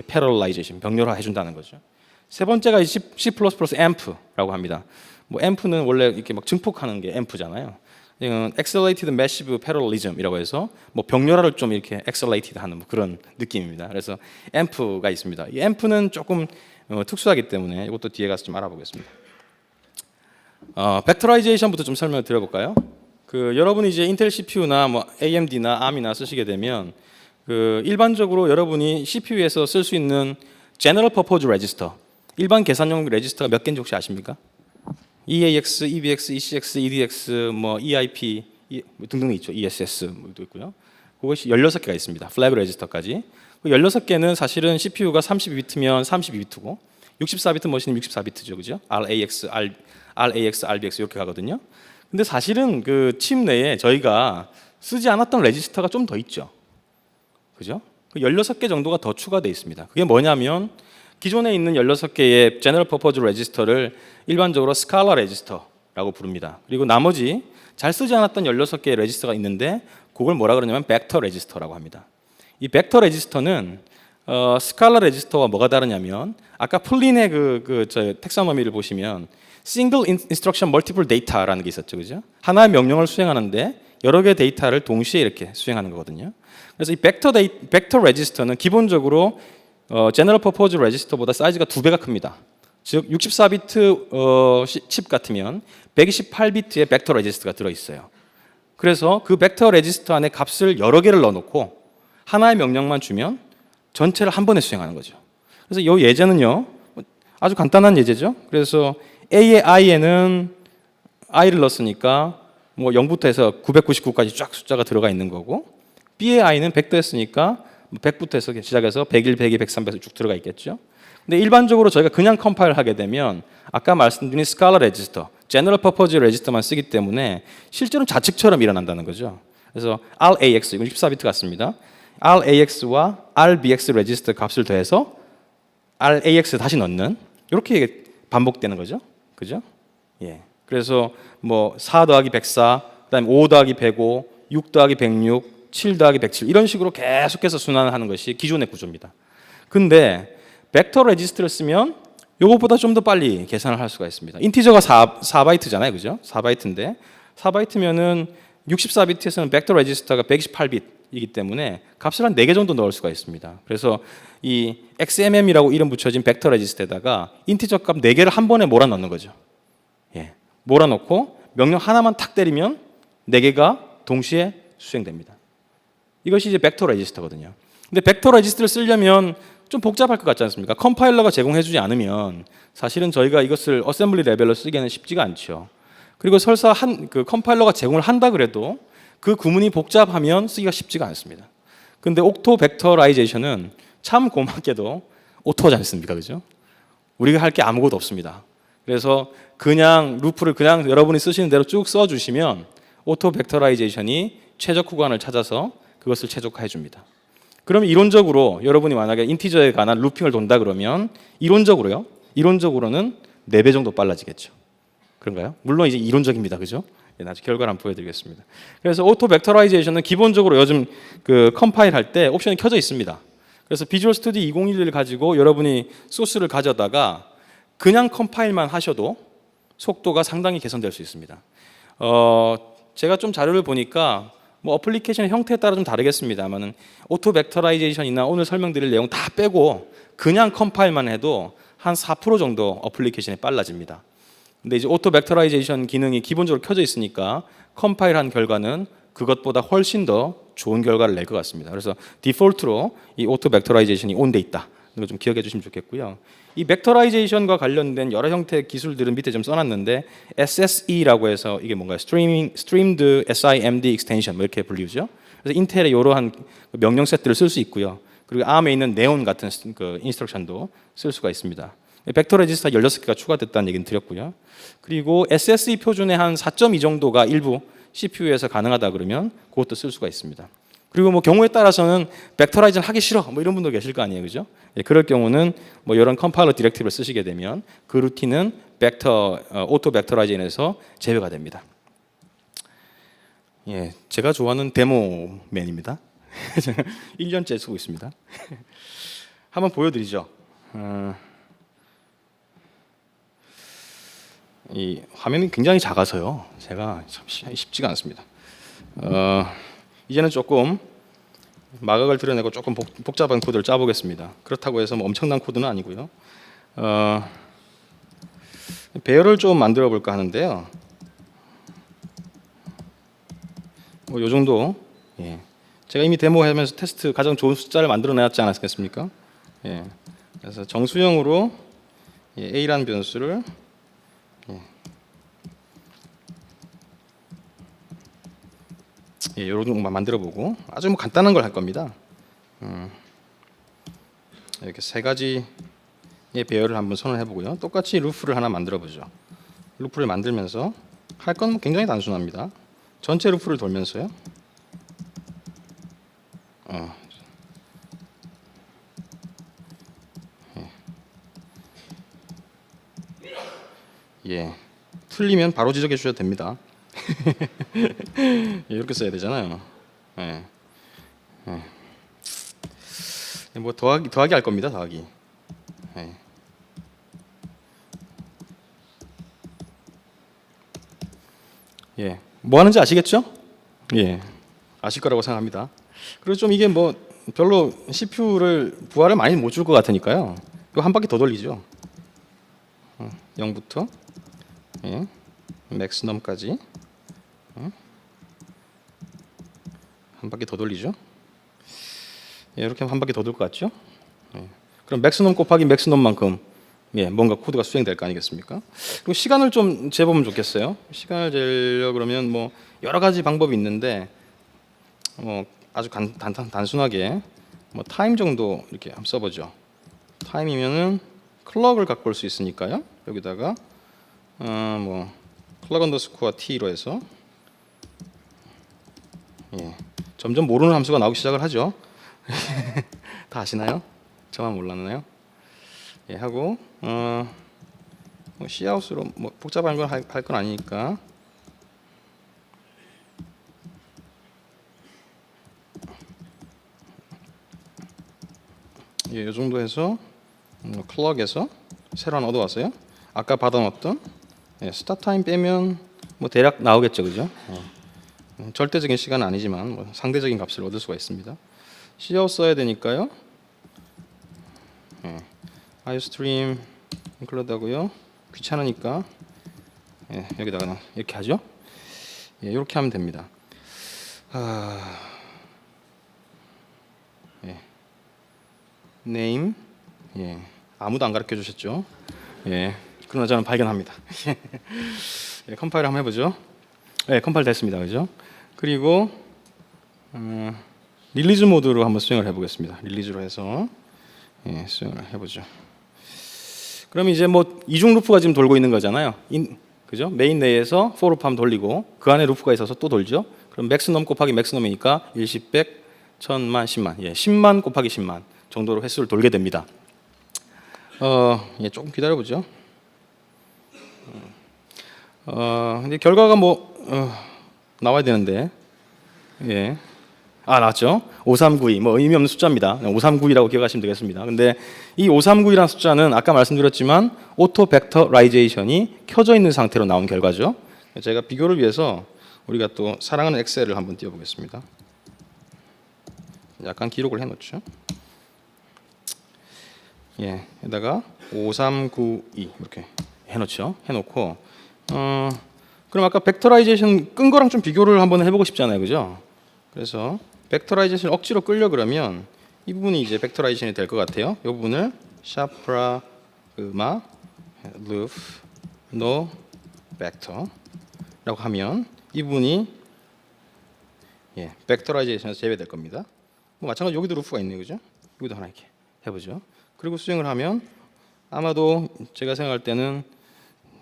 패러럴라이제이션, 병렬화 해준다는 거죠. 세 번째가 C++ AMP라고 합니다. 뭐 AMP는 원래 이렇게 막 증폭하는 게 AMP잖아요. Accelerated Massive Parallelism이라고 해서 뭐 병렬화를 좀 이렇게 accelerated 하는 뭐 그런 느낌입니다. 그래서 AMP가 있습니다. 이 AMP는 조금 특수하기 때문에 이것도 뒤에 가서 좀 알아보겠습니다. 벡터라이제이션부터 좀 설명을 드려볼까요? 여러분이 이제 인텔 CPU나 뭐 AMD나 ARM이나 쓰시게 되면 일반적으로 여러분이 CPU에서 쓸 수 있는 General Purpose Register, 일반 계산용 레지스터가 몇 개인지 혹시 아십니까? EAX, EBX, ECX, EDX, 뭐 EIP 등등 있죠. ESS도 있고요. 그것이 16개가 있습니다. 플래그 레지스터까지. 16개는 사실은 CPU가 32비트면 32비트고 64비트 머신이면 64비트죠. 그죠? RAX, RBX 이렇게 가거든요. 근데 사실은 그 칩 내에 저희가 쓰지 않았던 레지스터가 좀 더 있죠. 그죠? 16개 정도가 더 추가되어 있습니다. 그게 뭐냐면 기존에 있는 16개의 제너럴 퍼포즈 레지스터를 일반적으로 스칼라 레지스터라고 부릅니다. 그리고 나머지 잘 쓰지 않았던 16개의 레지스터가 있는데 그걸 뭐라 그러냐면 벡터 레지스터라고 합니다. 이 벡터 레지스터는 스칼라 레지스터와 뭐가 다르냐면 아까 플린의 저 텍사노미를 보시면 Single Instruction Multiple Data라는 게 있었죠. 그죠? 하나의 명령을 수행하는데 여러 개의 데이터를 동시에 이렇게 수행하는 거거든요. 그래서 이 벡터 레지스터는 기본적으로 제너럴 퍼포즈 레지스터보다 사이즈가 2배가 큽니다. 즉 64비트 칩 같으면 128비트의 벡터 레지스터가 들어 있어요. 그래서 그 벡터 레지스터 안에 값을 여러 개를 넣어 놓고 하나의 명령만 주면 전체를 한 번에 수행하는 거죠. 그래서 이 예제는요. 아주 간단한 예제죠. 그래서 A의 i에는 i를 넣었으니까 뭐 0부터 해서 999까지 쫙 숫자가 들어가 있는 거고, B의 i는 100도 했으니까 100부터 해서 시작해서 101, 102, 103에서 쭉 들어가 있겠죠. 근데 일반적으로 저희가 그냥 컴파일 하게 되면 아까 말씀드린 스칼라 레지스터, 제너럴 퍼포즈 레지스터만 쓰기 때문에 실제로는 좌측처럼 일어난다는 거죠. 그래서 RAX, 이건 14비트 같습니다. RAX와 RBX 레지스터 값을 더해서 RAX 다시 넣는, 이렇게 반복되는 거죠. 그죠? 예. 그래서 뭐 4 더하기 104, 그다음에 5 더하기 105, 6 더하기 106, 7 더하기 107 이런 식으로 계속해서 순환을 하는 것이 기존의 구조입니다. 근데 벡터 레지스터를 쓰면 이것보다 좀 더 빨리 계산을 할 수가 있습니다. 인티저가 4바이트잖아요. 그죠? 4바이트인데 4바이트면은 64비트에서는 벡터 레지스터가 128비트이기 때문에 값을 한 4개 정도 넣을 수가 있습니다. 그래서 이 XMM이라고 이름 붙여진 벡터 레지스터에다가 인티저 값 4개를 한 번에 몰아넣는 거죠. 예. 몰아넣고 명령 하나만 탁 때리면 4개가 동시에 수행됩니다. 이것이 이제 벡터 레지스터거든요. 근데 벡터 레지스터를 쓰려면 좀 복잡할 것 같지 않습니까? 컴파일러가 제공해주지 않으면 사실은 저희가 이것을 어셈블리 레벨로 쓰기에는 쉽지가 않죠. 그리고 설사 그 컴파일러가 제공을 한다 그래도 그 구문이 복잡하면 쓰기가 쉽지가 않습니다. 근데 옥토 벡터라이제이션은 참 고맙게도 오토지 않습니까? 그죠? 우리가 할 게 아무것도 없습니다. 그래서 그냥 루프를 그냥 여러분이 쓰시는 대로 쭉 써주시면 오토 벡터라이제이션이 최적 구간을 찾아서 그것을 최적화해 줍니다. 그러면 이론적으로 여러분이 만약에 인티저에 관한 루핑을 돈다 그러면 이론적으로는 4배 정도 빨라지겠죠. 그런가요? 물론 이제 이론적입니다. 그죠? 나중에 결과를 한번 보여드리겠습니다. 그래서 오토 벡터라이제이션은 기본적으로 요즘 그 컴파일 할 때 옵션이 켜져 있습니다. 그래서 비주얼 스튜디오 2011을 가지고 여러분이 소스를 가져다가 그냥 컴파일만 하셔도 속도가 상당히 개선될 수 있습니다. 제가 좀 자료를 보니까 뭐 어플리케이션의 형태에 따라 좀 다르겠습니다만은 오토 벡터라이제이션이나 오늘 설명드릴 내용 다 빼고 그냥 컴파일만 해도 한 4% 정도 어플리케이션이 빨라집니다. 근데 이제 오토 벡터라이제이션 기능이 기본적으로 켜져 있으니까 컴파일한 결과는 그것보다 훨씬 더 좋은 결과를 낼 것 같습니다. 그래서 디폴트로 이 오토 벡터라이제이션이 온돼 있다. 이거 좀 기억해 주시면 좋겠고요. 이 벡터라이제이션과 관련된 여러 형태의 기술들은 밑에 좀 써놨는데 SSE라고 해서 이게 뭔가요? Streamed SIMD Extension 뭐 이렇게 불리우죠. 그래서 인텔의 이러한 명령 세트를 쓸 수 있고요. 그리고 ARM에 있는 네온 같은 그 인스트럭션도 쓸 수가 있습니다. 벡터 레지스터 16개가 추가됐다는 얘기는 드렸고요. 그리고 SSE 표준의 한 4.2 정도가 일부 CPU에서 가능하다 그러면 그것도 쓸 수가 있습니다. 그리고 뭐 경우에 따라서는 벡터라이즈는 하기 싫어 뭐 이런 분도 계실 거 아니에요, 그죠? 그럴 경우는 뭐 이런 컴파일러 디렉티브를 쓰시게 되면 그 루틴은 오토 벡터라이제이션에서 제외가 됩니다. 예, 제가 좋아하는 데모맨입니다. 제가 1년째 쓰고 있습니다. 한번 보여드리죠. 이 화면이 굉장히 작아서요. 제가 참 쉽지가 않습니다. 이제는 조금 마각을 드러내고 조금 복잡한 코드를 짜보겠습니다. 그렇다고 해서 뭐 엄청난 코드는 아니고요. 배열을 좀 만들어 볼까 하는데요. 뭐 요 정도. 예. 제가 이미 데모하면서 테스트 가장 좋은 숫자를 만들어 놨지 않았겠습니까? 예. 그래서 정수형으로 A라는 변수를 이런 것만 만들어 보고 아주 뭐 간단한 걸 할 겁니다. 이렇게 3가지의 배열을 한번 선언해 보고요. 똑같이 루프를 하나 만들어 보죠. 루프를 만들면서 할 건 뭐 굉장히 단순합니다. 전체 루프를 돌면서요. 예. 틀리면 바로 지적해 주셔도 됩니다. 이렇게 써야 되잖아요. 예. 예. 뭐 더하기 할 겁니다. 더하기. 예. 예. 뭐 하는지 아시겠죠? 예. 아실 거라고 생각합니다. 그리고 좀 이게 뭐 별로 CPU를 부하를 많이 못 줄 것 같으니까요. 이거 한 바퀴 더 돌리죠. 0부터 예. 맥시멈까지 한 바퀴 더 돌리죠. 예, 이렇게 하면 한 바퀴 더 돌 것 같죠? 예. 그럼 맥시멈 곱하기 맥시멈만큼 뭔가 코드가 수행될 거 아니겠습니까? 그리고 시간을 좀 재보면 좋겠어요. 시간을 재려 그러면 뭐 여러 가지 방법이 있는데 아주 단순하게 뭐 타임 정도 이렇게 한번 써보죠. 타임이면은 클럭을 갖고 올 수 있으니까요. 여기다가 뭐 클럭 언더스코어 t로 해서 점점 모르는 함수가 나오기 시작을 하죠. 다 아시나요? 저만 몰랐나요? 하고 뭐 C아웃으로 뭐 복잡한 걸 할 건 아니니까 이 정도 해서 클럭에서 새로 하나 얻어왔어요. 아까 받아놨던 스타트 타임 빼면 뭐 대략 나오겠죠, 그죠? 절대적인 시간은 아니지만 뭐 상대적인 값을 얻을 수가 있습니다. Cout 써야 되니까요. iostream include 하고요. 귀찮으니까 여기다가 이렇게 하죠. 이렇게 하면 됩니다. name 아무도 안 가르쳐 주셨죠? 그러나 저는 발견합니다. 컴파일 한번 해보죠. 컴파일 됐습니다, 그죠? 그리고 릴리즈 모드로 한번 수행을 해보겠습니다. 릴리즈로 해서 수행을 해보죠. 그럼 이제 뭐 이중 루프가 지금 돌고 있는 거잖아요. 그죠? 메인 내에서 for 루프 한번 돌리고 그 안에 루프가 있어서 또 돌죠. 그럼 맥스넘 곱하기 맥스넘이니까 일십, 백, 천만, 10만. 예, 10만 곱하기 10만 정도로 횟수를 돌게 됩니다. 예, 조금 기다려 보죠. 근데 결과가 뭐 나와야 되는데. 예. 나왔죠. 5392. 뭐 의미 없는 숫자입니다. 5392라고 기억하시면 되겠습니다. 근데 이 5392라는 숫자는 아까 말씀드렸지만 오토 벡터라이제이션이 켜져 있는 상태로 나온 결과죠. 제가 비교를 위해서 우리가 또 사랑하는 엑셀을 한번 띄워 보겠습니다. 약간 기록을 해 놓죠. 예. 에다가 5392 이렇게 해 놓죠. 해 놓고 그럼 아까 벡터라이제이션 끈 거랑 좀 비교를 한번 해 보고 싶잖아요. 그죠? 그래서 벡터라이제이션 억지로 끌려 그러면 이 부분이 이제 벡터라이제이션이 될 것 같아요. 이 부분을 샤프라그마 루프 노 벡터라고 하면 이 부분이 예, 벡터라이제이션에서 제외될 겁니다. 뭐 마찬가지 여기도 루프가 있네요, 그죠? 여기도 하나 이렇게 해보죠. 그리고 수행을 하면 아마도 제가 생각할 때는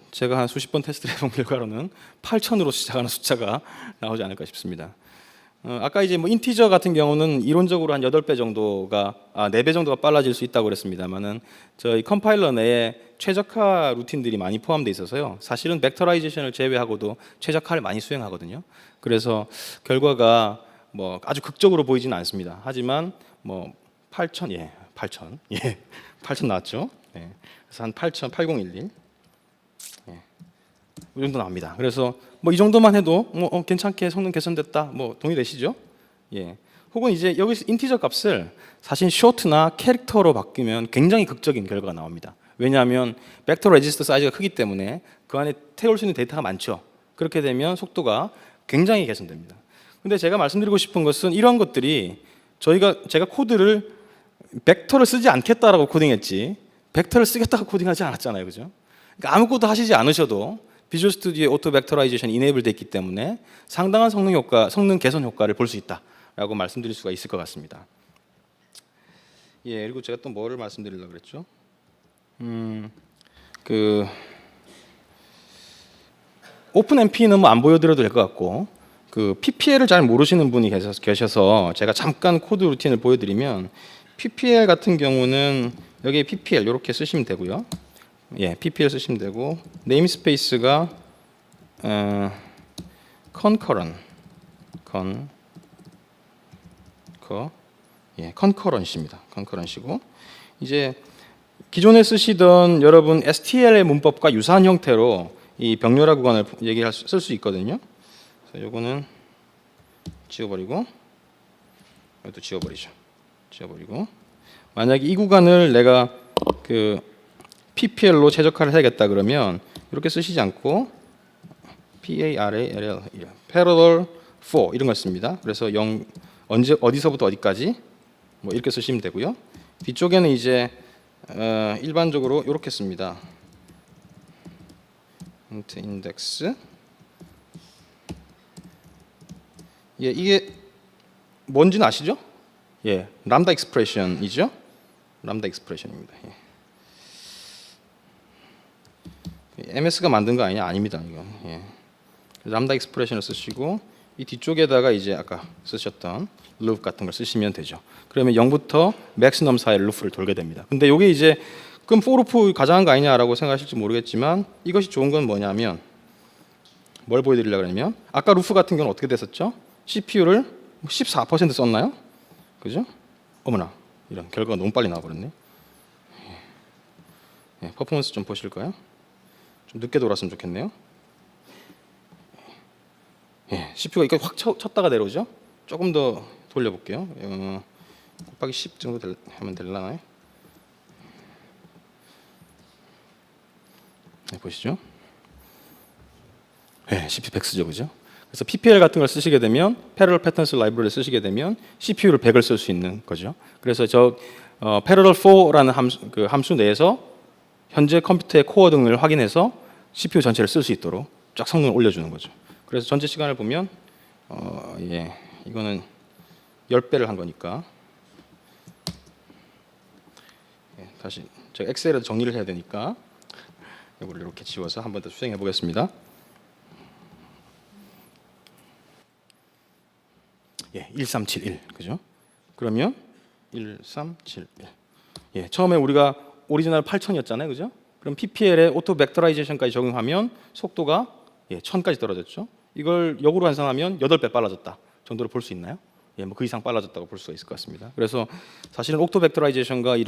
제가 한 수십 번 테스트를 해본 결과로는 8,000으로 시작하는 숫자가 나오지 않을까 싶습니다. 아까 이제 뭐 인티저 같은 경우는 이론적으로 한 8배 정도가 4배 정도가 빨라질 수 있다고 그랬습니다만은 저희 컴파일러 내에 최적화 루틴들이 많이 포함되어 있어서요. 사실은 벡터라이제이션을 제외하고도 최적화를 많이 수행하거든요. 그래서 결과가 뭐 아주 극적으로 보이지는 않습니다. 하지만 뭐 8,000 예, 8,000 예, 8,000 나왔죠. 예. 그래서 한 8,000 8011 예. 이 정도 나옵니다. 그래서 뭐 이 정도만 해도 뭐 괜찮게 성능 개선됐다. 뭐 동의되시죠? 예. 혹은 이제 여기서 인티저 값을 사실 쇼트나 캐릭터로 바뀌면 굉장히 극적인 결과가 나옵니다. 왜냐하면 벡터 레지스터 사이즈가 크기 때문에 그 안에 태울 수 있는 데이터가 많죠. 그렇게 되면 속도가 굉장히 개선됩니다. 근데 제가 말씀드리고 싶은 것은 이러한 것들이 제가 코드를 벡터를 쓰지 않겠다라고 코딩했지 벡터를 쓰겠다고 코딩하지 않았잖아요. 그죠? 그러니까 아무것도 하시지 않으셔도 비주얼 스튜디오의 오토 벡터라이제이션이 이네이블 되어 있기 때문에 상당한 성능 개선 효과를 볼 수 있다라고 말씀드릴 수가 있을 것 같습니다. 예, 그리고 제가 또 뭐를 말씀드리려고 그랬죠? 오픈MP는 뭐 안 보여드려도 될 것 같고 그 PPL을 잘 모르시는 분이 계셔서 제가 잠깐 코드 루틴을 보여드리면 PPL 같은 경우는 여기 PPL 이렇게 쓰시면 되고요. 예, PPL 쓰시면 되고 네임스페이스가 concurrent입니다. concurrent이고 이제 기존에 쓰시던 여러분 STL의 문법과 유사한 형태로 이 병렬화 구간을 쓸 수 있거든요. 그래서 요거는 지워버리고 이것도 지워버리죠. 지워버리고 만약에 이 구간을 내가 그 PPL로 최적화를 해야겠다 그러면 이렇게 쓰시지 않고 PARALL parallel for 이런 걸 씁니다. 그래서 어디서부터 어디까지 뭐 이렇게 쓰시면 되고요. 뒤쪽에는 이제 일반적으로 이렇게 씁니다. int index 예, 이게 뭔지는 아시죠? 예, 람다 익스프레션이죠. 람다 익스프레션입니다. 예. MS가 만든 거 아니냐? 아닙니다. 이건. 예. 람다 익스프레션을 쓰시고 이 뒤쪽에다가 이제 아까 쓰셨던 루프 같은 걸 쓰시면 되죠. 그러면 0부터 맥시멈 사이의 루프를 돌게 됩니다. 근데 이게 이제 그럼 for 루프 가장한 거 아니냐라고 생각하실지 모르겠지만 이것이 좋은 건 뭐냐면 뭘 보여드리려고 그러면 아까 루프 같은 경우는 어떻게 됐었죠? CPU를 14% 썼나요? 그죠? 어머나 이런 결과가 너무 빨리 나와버렸네. 예, 퍼포먼스 좀 보실까요? 좀 늦게 돌았으면 좋겠네요. 예, CPU가 이렇게 확 쳤다가 내려오죠? 조금 더 돌려볼게요. 곱하기 10 정도 하면 될라나요? 네, 보시죠. 예, CPU 100쓰죠, 그죠? 그래서 PPL 같은 걸 쓰시게 되면 Parallel Patterns 라이브러리를 쓰시게 되면 CPU를 100을 쓸 수 있는 거죠. 그래서 저 Parallel 4라는 함수 내에서 현재 컴퓨터의 코어 등을 확인해서 CPU 전체를 쓸 수 있도록 쫙 성능을 올려주는 거죠. 그래서 전체 시간을 보면 예, 이거는 10배를 한 거니까 예, 다시 제가 엑셀에도 정리를 해야 되니까 이걸 이렇게 지워서 한 번 더 수행해 보겠습니다. 예, 1371 그죠? 그러면 1371. 예, 처음에 우리가 오리지널 8000이었잖아요, 그죠? 그럼 PPL에 오토 벡터라이제이션까지 적용하면 속도가 1000까지 떨어졌죠. 이걸 역으로 환산하면 8배 빨라졌다 정도로 볼 수 있나요? 예, 뭐 그 이상 빨라졌다고 볼 수가 있을 것 같습니다. 그래서 사실은 오토 벡터라이제이션과 이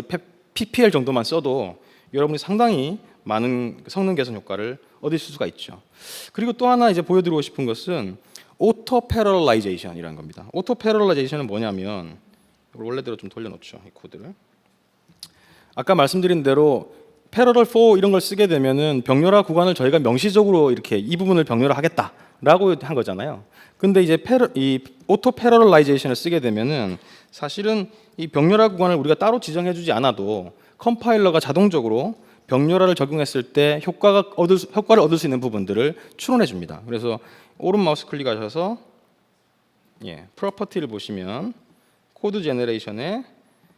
PPL 정도만 써도 여러분이 상당히 많은 성능 개선 효과를 얻을 수가 있죠. 그리고 또 하나 이제 보여드리고 싶은 것은 오토 패러럴라이제이션이라는 겁니다. 오토 패러럴라이제이션은 뭐냐면 이걸 원래대로 좀 돌려놓죠, 이 코드를. 아까 말씀드린 대로 패러럴 4 이런 걸 쓰게 되면은 병렬화 구간을 저희가 명시적으로 이렇게 이 부분을 병렬화하겠다라고 한 거잖아요. 근데 이제 이 오토 패러럴라이제이션을 쓰게 되면은 사실은 이 병렬화 구간을 우리가 따로 지정해주지 않아도 컴파일러가 자동적으로 병렬화를 적용했을 때 효과를 얻을 수 있는 부분들을 추론해 줍니다. 그래서 오른 마우스 클릭하셔서 프로퍼티를 보시면 코드 제너레이션에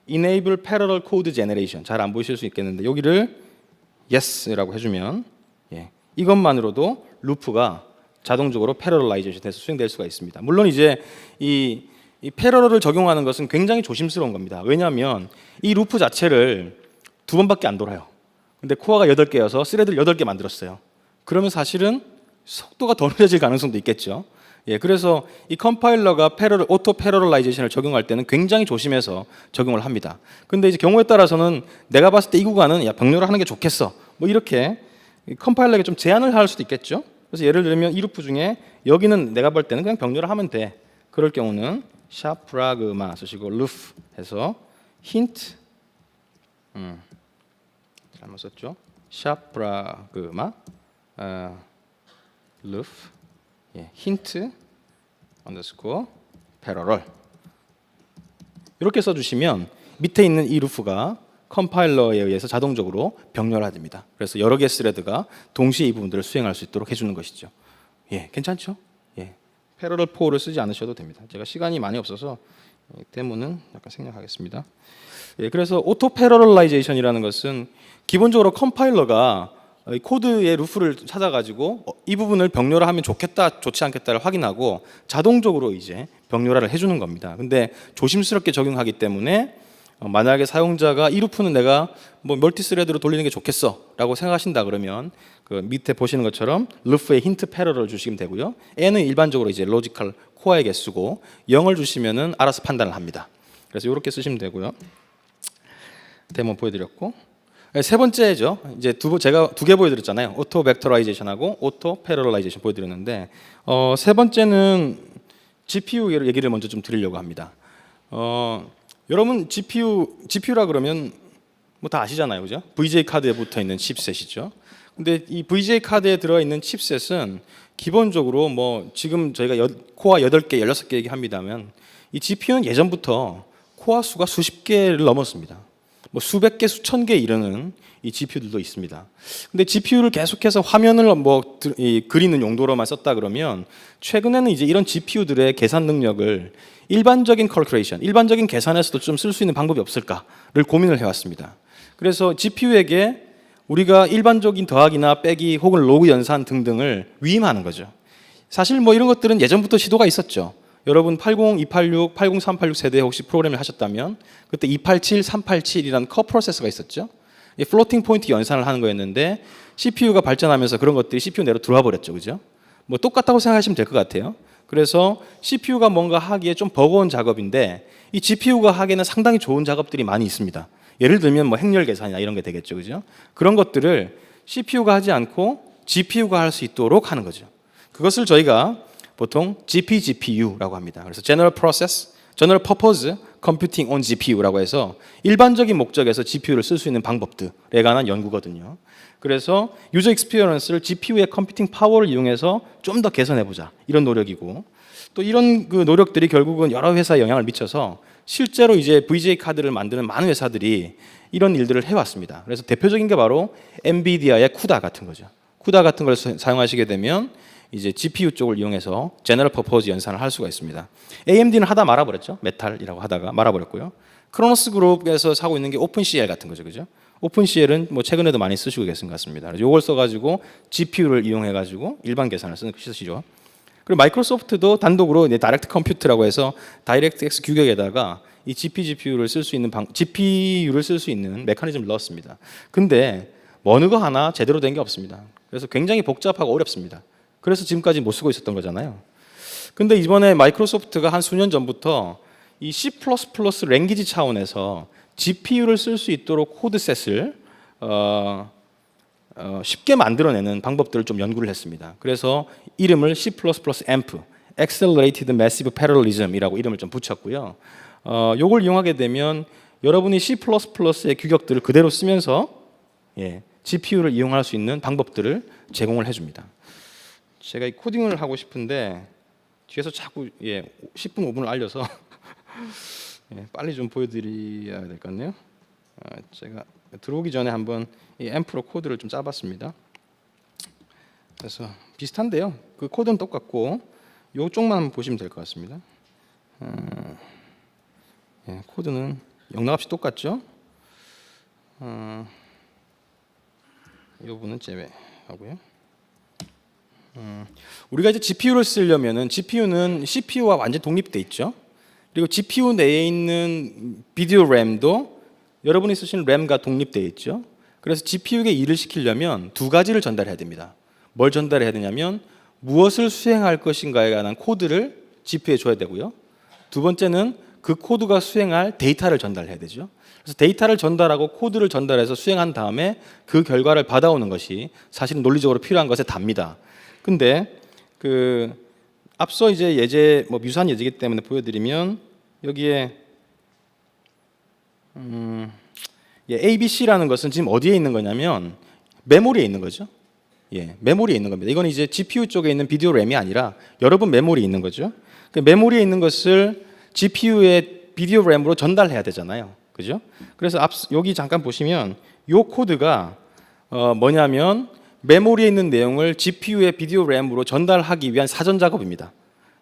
Enable Parallel Code Generation, 잘 안 보이실 수 있겠는데 여기를 Yes라고 해주면 이것만으로도 루프가 자동적으로 패러럴라이제이션 돼서 수행될 수가 있습니다. 물론 이제 이 패러럴을 적용하는 것은 굉장히 조심스러운 겁니다. 왜냐하면 이 루프 자체를 2번밖에 안 돌아요. 근데 코어가 8개여서 스레드를 8개 만들었어요. 그러면 사실은 속도가 더 느려질 가능성도 있겠죠. 그래서 이 컴파일러가 오토 패러럴라이제이션을 적용할 때는 굉장히 조심해서 적용을 합니다. 근데 이제 경우에 따라서는 내가 봤을 때 이 구간은 병렬화하는 게 좋겠어. 뭐 이렇게 컴파일러에게 좀 제한을 할 수도 있겠죠. 그래서 예를 들면 이 루프 중에 여기는 내가 볼 때는 그냥 병렬화하면 돼. 그럴 경우는 샵 프라그마 쓰시고 루프 해서 힌트 잘못 썼죠. 샵 프라그마 루프 힌트 언더스코어 패러럴 이렇게 써주시면 밑에 있는 이 루프가 컴파일러에 의해서 자동적으로 병렬화됩니다. 그래서 여러 개의 스레드가 동시에 이 부분들을 수행할 수 있도록 해주는 것이죠. 괜찮죠? 패러럴 4를 쓰지 않으셔도 됩니다. 제가 시간이 많이 없어서 데모는 약간 생략하겠습니다. 그래서 오토 패러럴라이제이션이라는 것은 기본적으로 컴파일러가 코드의 루프를 찾아가지고 이 부분을 병렬화하면 좋겠다, 좋지 않겠다를 확인하고 자동적으로 이제 병렬화를 해주는 겁니다. 근데 조심스럽게 적용하기 때문에 만약에 사용자가 이 루프는 내가 뭐 멀티스레드로 돌리는 게 좋겠어라고 생각하신다 그러면 그 밑에 보시는 것처럼 루프에 힌트 패러럴 주시면 되고요. n은 일반적으로 이제 로지컬 코어의 개수고 0을 주시면은 알아서 판단을 합니다. 그래서 이렇게 쓰시면 되고요. 데모 보여드렸고. 세 번째죠. 이제 제가 2개 보여드렸잖아요. 오토 벡터라이제이션하고 오토 패러럴라이제이션 보여드렸는데 세 번째는 GPU 얘기를 먼저 좀 드리려고 합니다. 여러분 GPU라 그러면 뭐 다 아시잖아요, 그죠? VGA 카드에 붙어 있는 칩셋이죠. 근데 이 VGA 카드에 들어 있는 칩셋은 기본적으로 뭐 지금 저희가 코어 8개, 16개 얘기합니다만 이 GPU는 예전부터 코어 수가 수십 개를 넘었습니다. 뭐 수백 개, 수천 개 이르는 이 GPU들도 있습니다. 근데 GPU를 계속해서 화면을 뭐 그리는 용도로만 썼다 그러면 최근에는 이제 이런 GPU들의 계산 능력을 일반적인 컬큘레이션, 일반적인 계산에서도 좀 쓸 수 있는 방법이 없을까를 고민을 해왔습니다. 그래서 GPU에게 우리가 일반적인 더하기나 빼기 혹은 로그 연산 등등을 위임하는 거죠. 사실 뭐 이런 것들은 예전부터 시도가 있었죠. 여러분 80, 286, 80, 386 세대에 혹시 프로그램을 하셨다면 그때 287, 387이라는 커 프로세서가 있었죠. 플로팅 포인트 연산을 하는 거였는데 CPU가 발전하면서 그런 것들이 CPU 내로 들어와 버렸죠, 그죠? 뭐 똑같다고 생각하시면 될 것 같아요. 그래서 CPU가 뭔가 하기에 좀 버거운 작업인데 이 GPU가 하기에는 상당히 좋은 작업들이 많이 있습니다. 예를 들면 뭐 행렬 계산이나 이런 게 되겠죠, 그죠? 그런 것들을 CPU가 하지 않고 GPU가 할 수 있도록 하는 거죠. 그것을 저희가 보통 GPGPU라고 합니다. 그래서 General Purpose Computing on GPU라고 해서 일반적인 목적에서 GPU를 쓸 수 있는 방법들에 관한 연구거든요. 그래서 유저 익스피리언스를 GPU의 컴퓨팅 파워를 이용해서 좀 더 개선해보자 이런 노력이고 또 이런 그 노력들이 결국은 여러 회사에 영향을 미쳐서 실제로 이제 VGA 카드를 만드는 많은 회사들이 이런 일들을 해왔습니다. 그래서 대표적인 게 바로 엔비디아의 쿠다 같은 거죠. 쿠다 같은 걸 사용하시게 되면 이제 GPU 쪽을 이용해서 제너럴 퍼포즈 연산을 할 수가 있습니다. AMD는 하다 말아버렸죠. 메탈이라고 하다가 말아버렸고요. 크로노스 그룹에서 사고 있는 게 오픈CL 같은 거죠, 그죠? 오픈CL은 뭐 최근에도 많이 쓰시고 계신 것 같습니다. 그래서 이걸 써가지고 GPU를 이용해가지고 일반 계산을 쓰시죠. 그리고 마이크로소프트도 단독으로 다이렉트 컴퓨트라고 해서 다이렉트X 규격에다가 이 GPU를 쓸 수 있는 GPU를 쓸 수 있는 메커니즘을 넣었습니다. 근데 어느 거 하나 제대로 된 게 없습니다. 그래서 굉장히 복잡하고 어렵습니다. 그래서 지금까지 못 쓰고 있었던 거잖아요. 근데 이번에 마이크로소프트가 한 수년 전부터 이 C++ 랭귀지 차원에서 GPU를 쓸 수 있도록 코드셋을 쉽게 만들어내는 방법들을 좀 연구를 했습니다. 그래서 이름을 C++ AMP, Accelerated Massive Parallelism이라고 이름을 좀 붙였고요. 요걸 이용하게 되면 여러분이 C++의 규격들을 그대로 쓰면서 GPU를 이용할 수 있는 방법들을 제공을 해줍니다. 제가 이 코딩을 하고 싶은데 뒤에서 자꾸 10분, 5분을 알려서 빨리 좀 보여드려야 될 것 같네요. 제가 들어오기 전에 한번 이 앰프로 코드를 좀 짜봤습니다. 그래서 비슷한데요. 그 코드는 똑같고 요쪽만 한번 보시면 될 것 같습니다. 코드는 영락없이 똑같죠. 이 부분은 제외하고요. 우리가 이제 GPU를 쓰려면은 GPU는 CPU와 완전 독립돼 있죠. 그리고 GPU 내에 있는 비디오 램도 여러분이 쓰시는 램과 독립되어 있죠. 그래서 GPU에게 일을 시키려면 두 가지를 전달해야 됩니다. 뭘 전달해야 되냐면 무엇을 수행할 것인가에 관한 코드를 GPU에 줘야 되고요. 두 번째는 그 코드가 수행할 데이터를 전달해야 되죠. 그래서 데이터를 전달하고 코드를 전달해서 수행한 다음에 그 결과를 받아오는 것이 사실은 논리적으로 필요한 것에 답니다. 근데 앞서 이제 예제 유사한 예제이기 때문에 보여드리면 여기에 ABC라는 것은 지금 어디에 있는 거냐면 메모리에 있는 거죠. 메모리에 있는 겁니다. 이건 이제 GPU 쪽에 있는 비디오 램이 아니라 여러분 메모리에 있는 거죠. 그 메모리에 있는 것을 GPU의 비디오 램으로 전달해야 되잖아요. 그죠? 그래서 여기 잠깐 보시면 이 코드가 뭐냐면 메모리에 있는 내용을 GPU의 비디오 램으로 전달하기 위한 사전 작업입니다.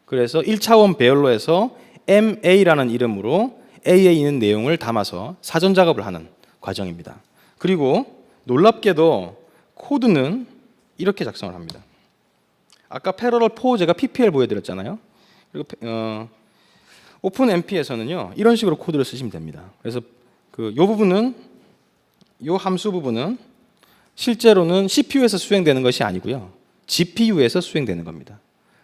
그래서 1차원 배열로 해서 MA라는 이름으로 A에 있는 내용을 담아서 사전 작업을 하는 과정입니다. 그리고 놀랍게도 코드는 이렇게 작성을 합니다. 아까 패러럴 4 제가 PPL 보여드렸잖아요. 그리고 오픈MP에서는요 이런 식으로 코드를 쓰시면 됩니다. 그래서 요 부분은 요 함수 부분은 실제로는 CPU에서 수행되는 것이 아니고요 GPU에서 수행되는 겁니다.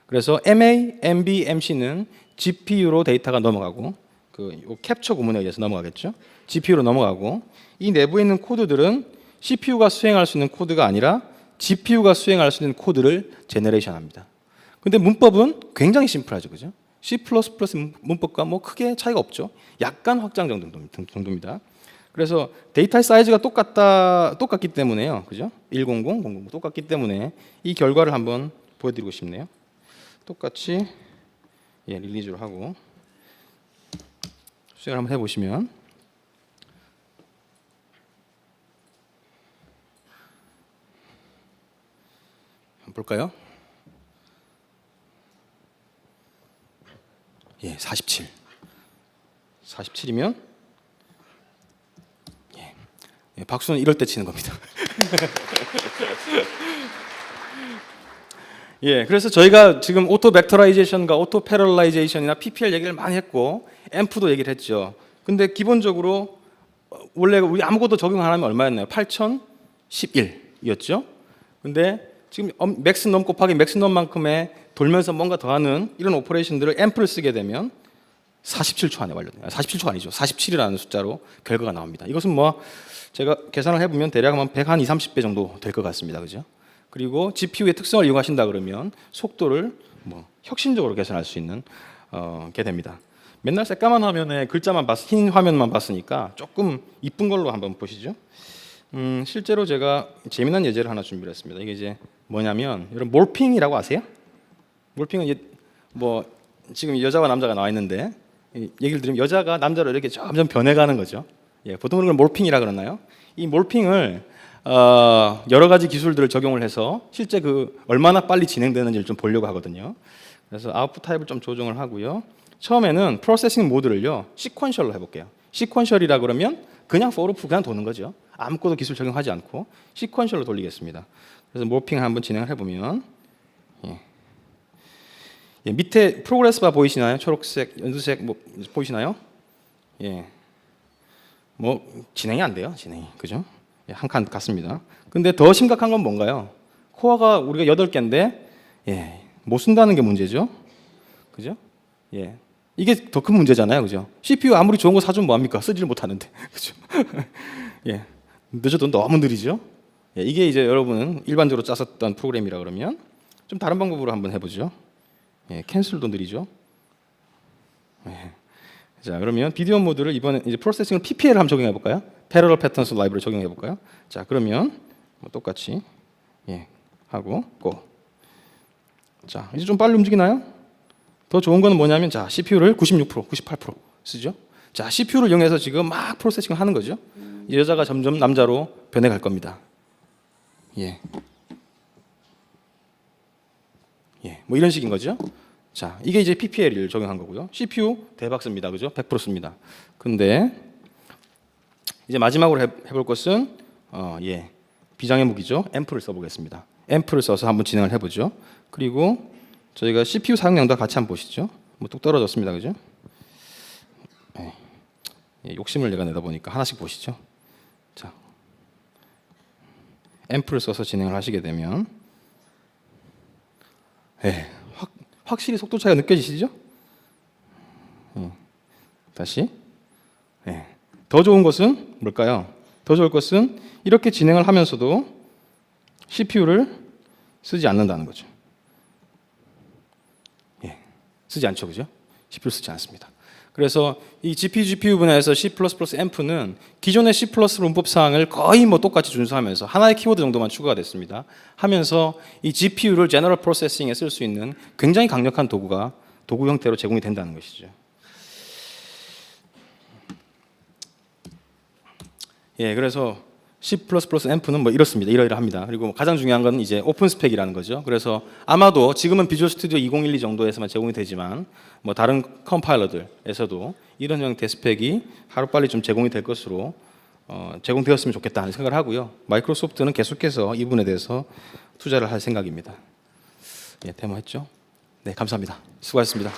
그래서 MA, MB, MC는 GPU로 데이터가 넘어가고 요 캡처 구문에 의해서 넘어가겠죠. GPU로 넘어가고 이 내부에 있는 코드들은 CPU가 수행할 수 있는 코드가 아니라 GPU가 수행할 수 있는 코드를 제너레이션합니다. 근데 문법은 굉장히 심플하죠, 그죠? C++ 문법과 크게 차이가 없죠. 약간 확장 정도입니다. 그래서 데이터의 사이즈가 똑같기 때문에요, 그죠? 100, 00 똑같기 때문에 이 결과를 한번 보여드리고 싶네요. 똑같이 릴리즈로 하고 수행을 한번 해보시면 한번 볼까요? 47. 47이면 박수는 이럴 때 치는 겁니다. 그래서 저희가 지금 오토 벡터라이제이션과 오토 패럴라이제이션이나 PPL 얘기를 많이 했고 앰프도 얘기를 했죠. 근데 기본적으로 원래 우리 아무것도 적용 안 하면 얼마였나요? 8011이었죠. 근데 지금 맥스 넘 곱하기 맥스 넘만큼의 돌면서 뭔가 더하는 이런 오퍼레이션들을 앰프를 쓰게 되면 47초 안에 완료돼요. 47초가 아니죠. 47이라는 숫자로 결과가 나옵니다. 이것은 제가 계산을 해보면 대략 120, 30배 정도 될 것 같습니다. 그죠? 그리고 GPU의 특성을 이용하신다 그러면 속도를 혁신적으로 계산할 수 있는 게 됩니다. 맨날 새까만 화면에 글자만 흰 화면만 봤으니까 조금 이쁜 걸로 한번 보시죠. 실제로 제가 재미난 예제를 하나 준비를 했습니다. 이게 이제 뭐냐면 여러분 몰핑이라고 아세요? 몰핑은 이제 지금 여자와 남자가 나와 있는데 얘기를 들으면 여자가 남자로 이렇게 점점 변해가는 거죠. 보통 그걸 몰핑이라 그러나요? 이 몰핑을 여러 가지 기술들을 적용을 해서 실제 얼마나 빨리 진행되는지를 좀 보려고 하거든요. 그래서 아웃풋 타입을 좀 조정을 하고요. 처음에는 프로세싱 모드를요 시퀀셜로 해볼게요. 시퀀셜이라 그러면 그냥 for loop 그냥 도는 거죠. 아무것도 기술 적용하지 않고 시퀀셜로 돌리겠습니다. 그래서 모핑 한번 진행을 해보면 밑에 프로그레스 바 보이시나요? 초록색, 연두색 뭐 보이시나요? 뭐 진행이 안 돼요. 진행이. 그죠? 한 칸 갔습니다. 근데 더 심각한 건 뭔가요? 코어가 우리가 8개인데 못 쓴다는 게 문제죠. 그죠? 이게 더 큰 문제잖아요. 그죠? CPU 아무리 좋은 거 사주면 뭐합니까? 쓰지를 못하는데. 그죠? 늦어도 너무 느리죠? 이게 이제 여러분은 일반적으로 짰었던 프로그램이라 그러면 좀 다른 방법으로 한번 해보죠. 캔슬도 느리죠? 자, 그러면 비디오 모드를 이번에 이제 프로세싱을 PPL을 한번 적용해 볼까요? Parallel Patterns Library 적용해 볼까요? 자, 그러면 뭐 똑같이 하고 고. 자, 이제 좀 빨리 움직이나요? 더 좋은 거는 뭐냐면 자, CPU를 96%, 98% 쓰죠. 자, CPU를 이용해서 지금 막 프로세싱을 하는 거죠. 이 여자가 점점 남자로 변해갈 겁니다. 뭐 이런 식인 거죠. 자, 이게 이제 PPL을 적용한 거고요. CPU 대박 씁니다. 그죠? 100% 씁니다. 근데 이제 마지막으로 해볼 것은 비장의 무기죠. 앰프를 써보겠습니다. 앰프를 써서 한번 진행을 해보죠. 그리고 저희가 CPU 사용량도 같이 한번 보시죠. 뭐 뚝 떨어졌습니다. 그죠? 욕심을 내가 내다 보니까 하나씩 보시죠. 자, 앰프를 써서 진행을 하시게 되면 확실히 속도 차이가 느껴지시죠? 다시. 더 좋은 것은 뭘까요? 더 좋을 것은 이렇게 진행을 하면서도 CPU를 쓰지 않는다는 거죠. 쓰지 않죠, 그죠? CPU 쓰지 않습니다. 그래서 이 GPU 분야에서 C++ 앰프는 기존의 C++ 문법 사항을 거의 뭐 똑같이 준수하면서 하나의 키워드 정도만 추가가 됐습니다. 하면서 이 GPU를 제너럴 프로세싱에 쓸 수 있는 굉장히 강력한 도구 형태로 제공이 된다는 것이죠. 그래서 C++ 앰프는 뭐 이렇습니다. 이러이러합니다. 그리고 가장 중요한 건 이제 오픈 스펙이라는 거죠. 그래서 아마도 지금은 비주얼 스튜디오 2012 정도에서만 제공이 되지만 뭐 다른 컴파일러들에서도 이런 형태의 스펙이 하루빨리 좀 제공이 될 것으로 제공되었으면 좋겠다는 생각을 하고요. 마이크로소프트는 계속해서 이 부분에 대해서 투자를 할 생각입니다. 데모했죠? 네, 감사합니다. 수고하셨습니다.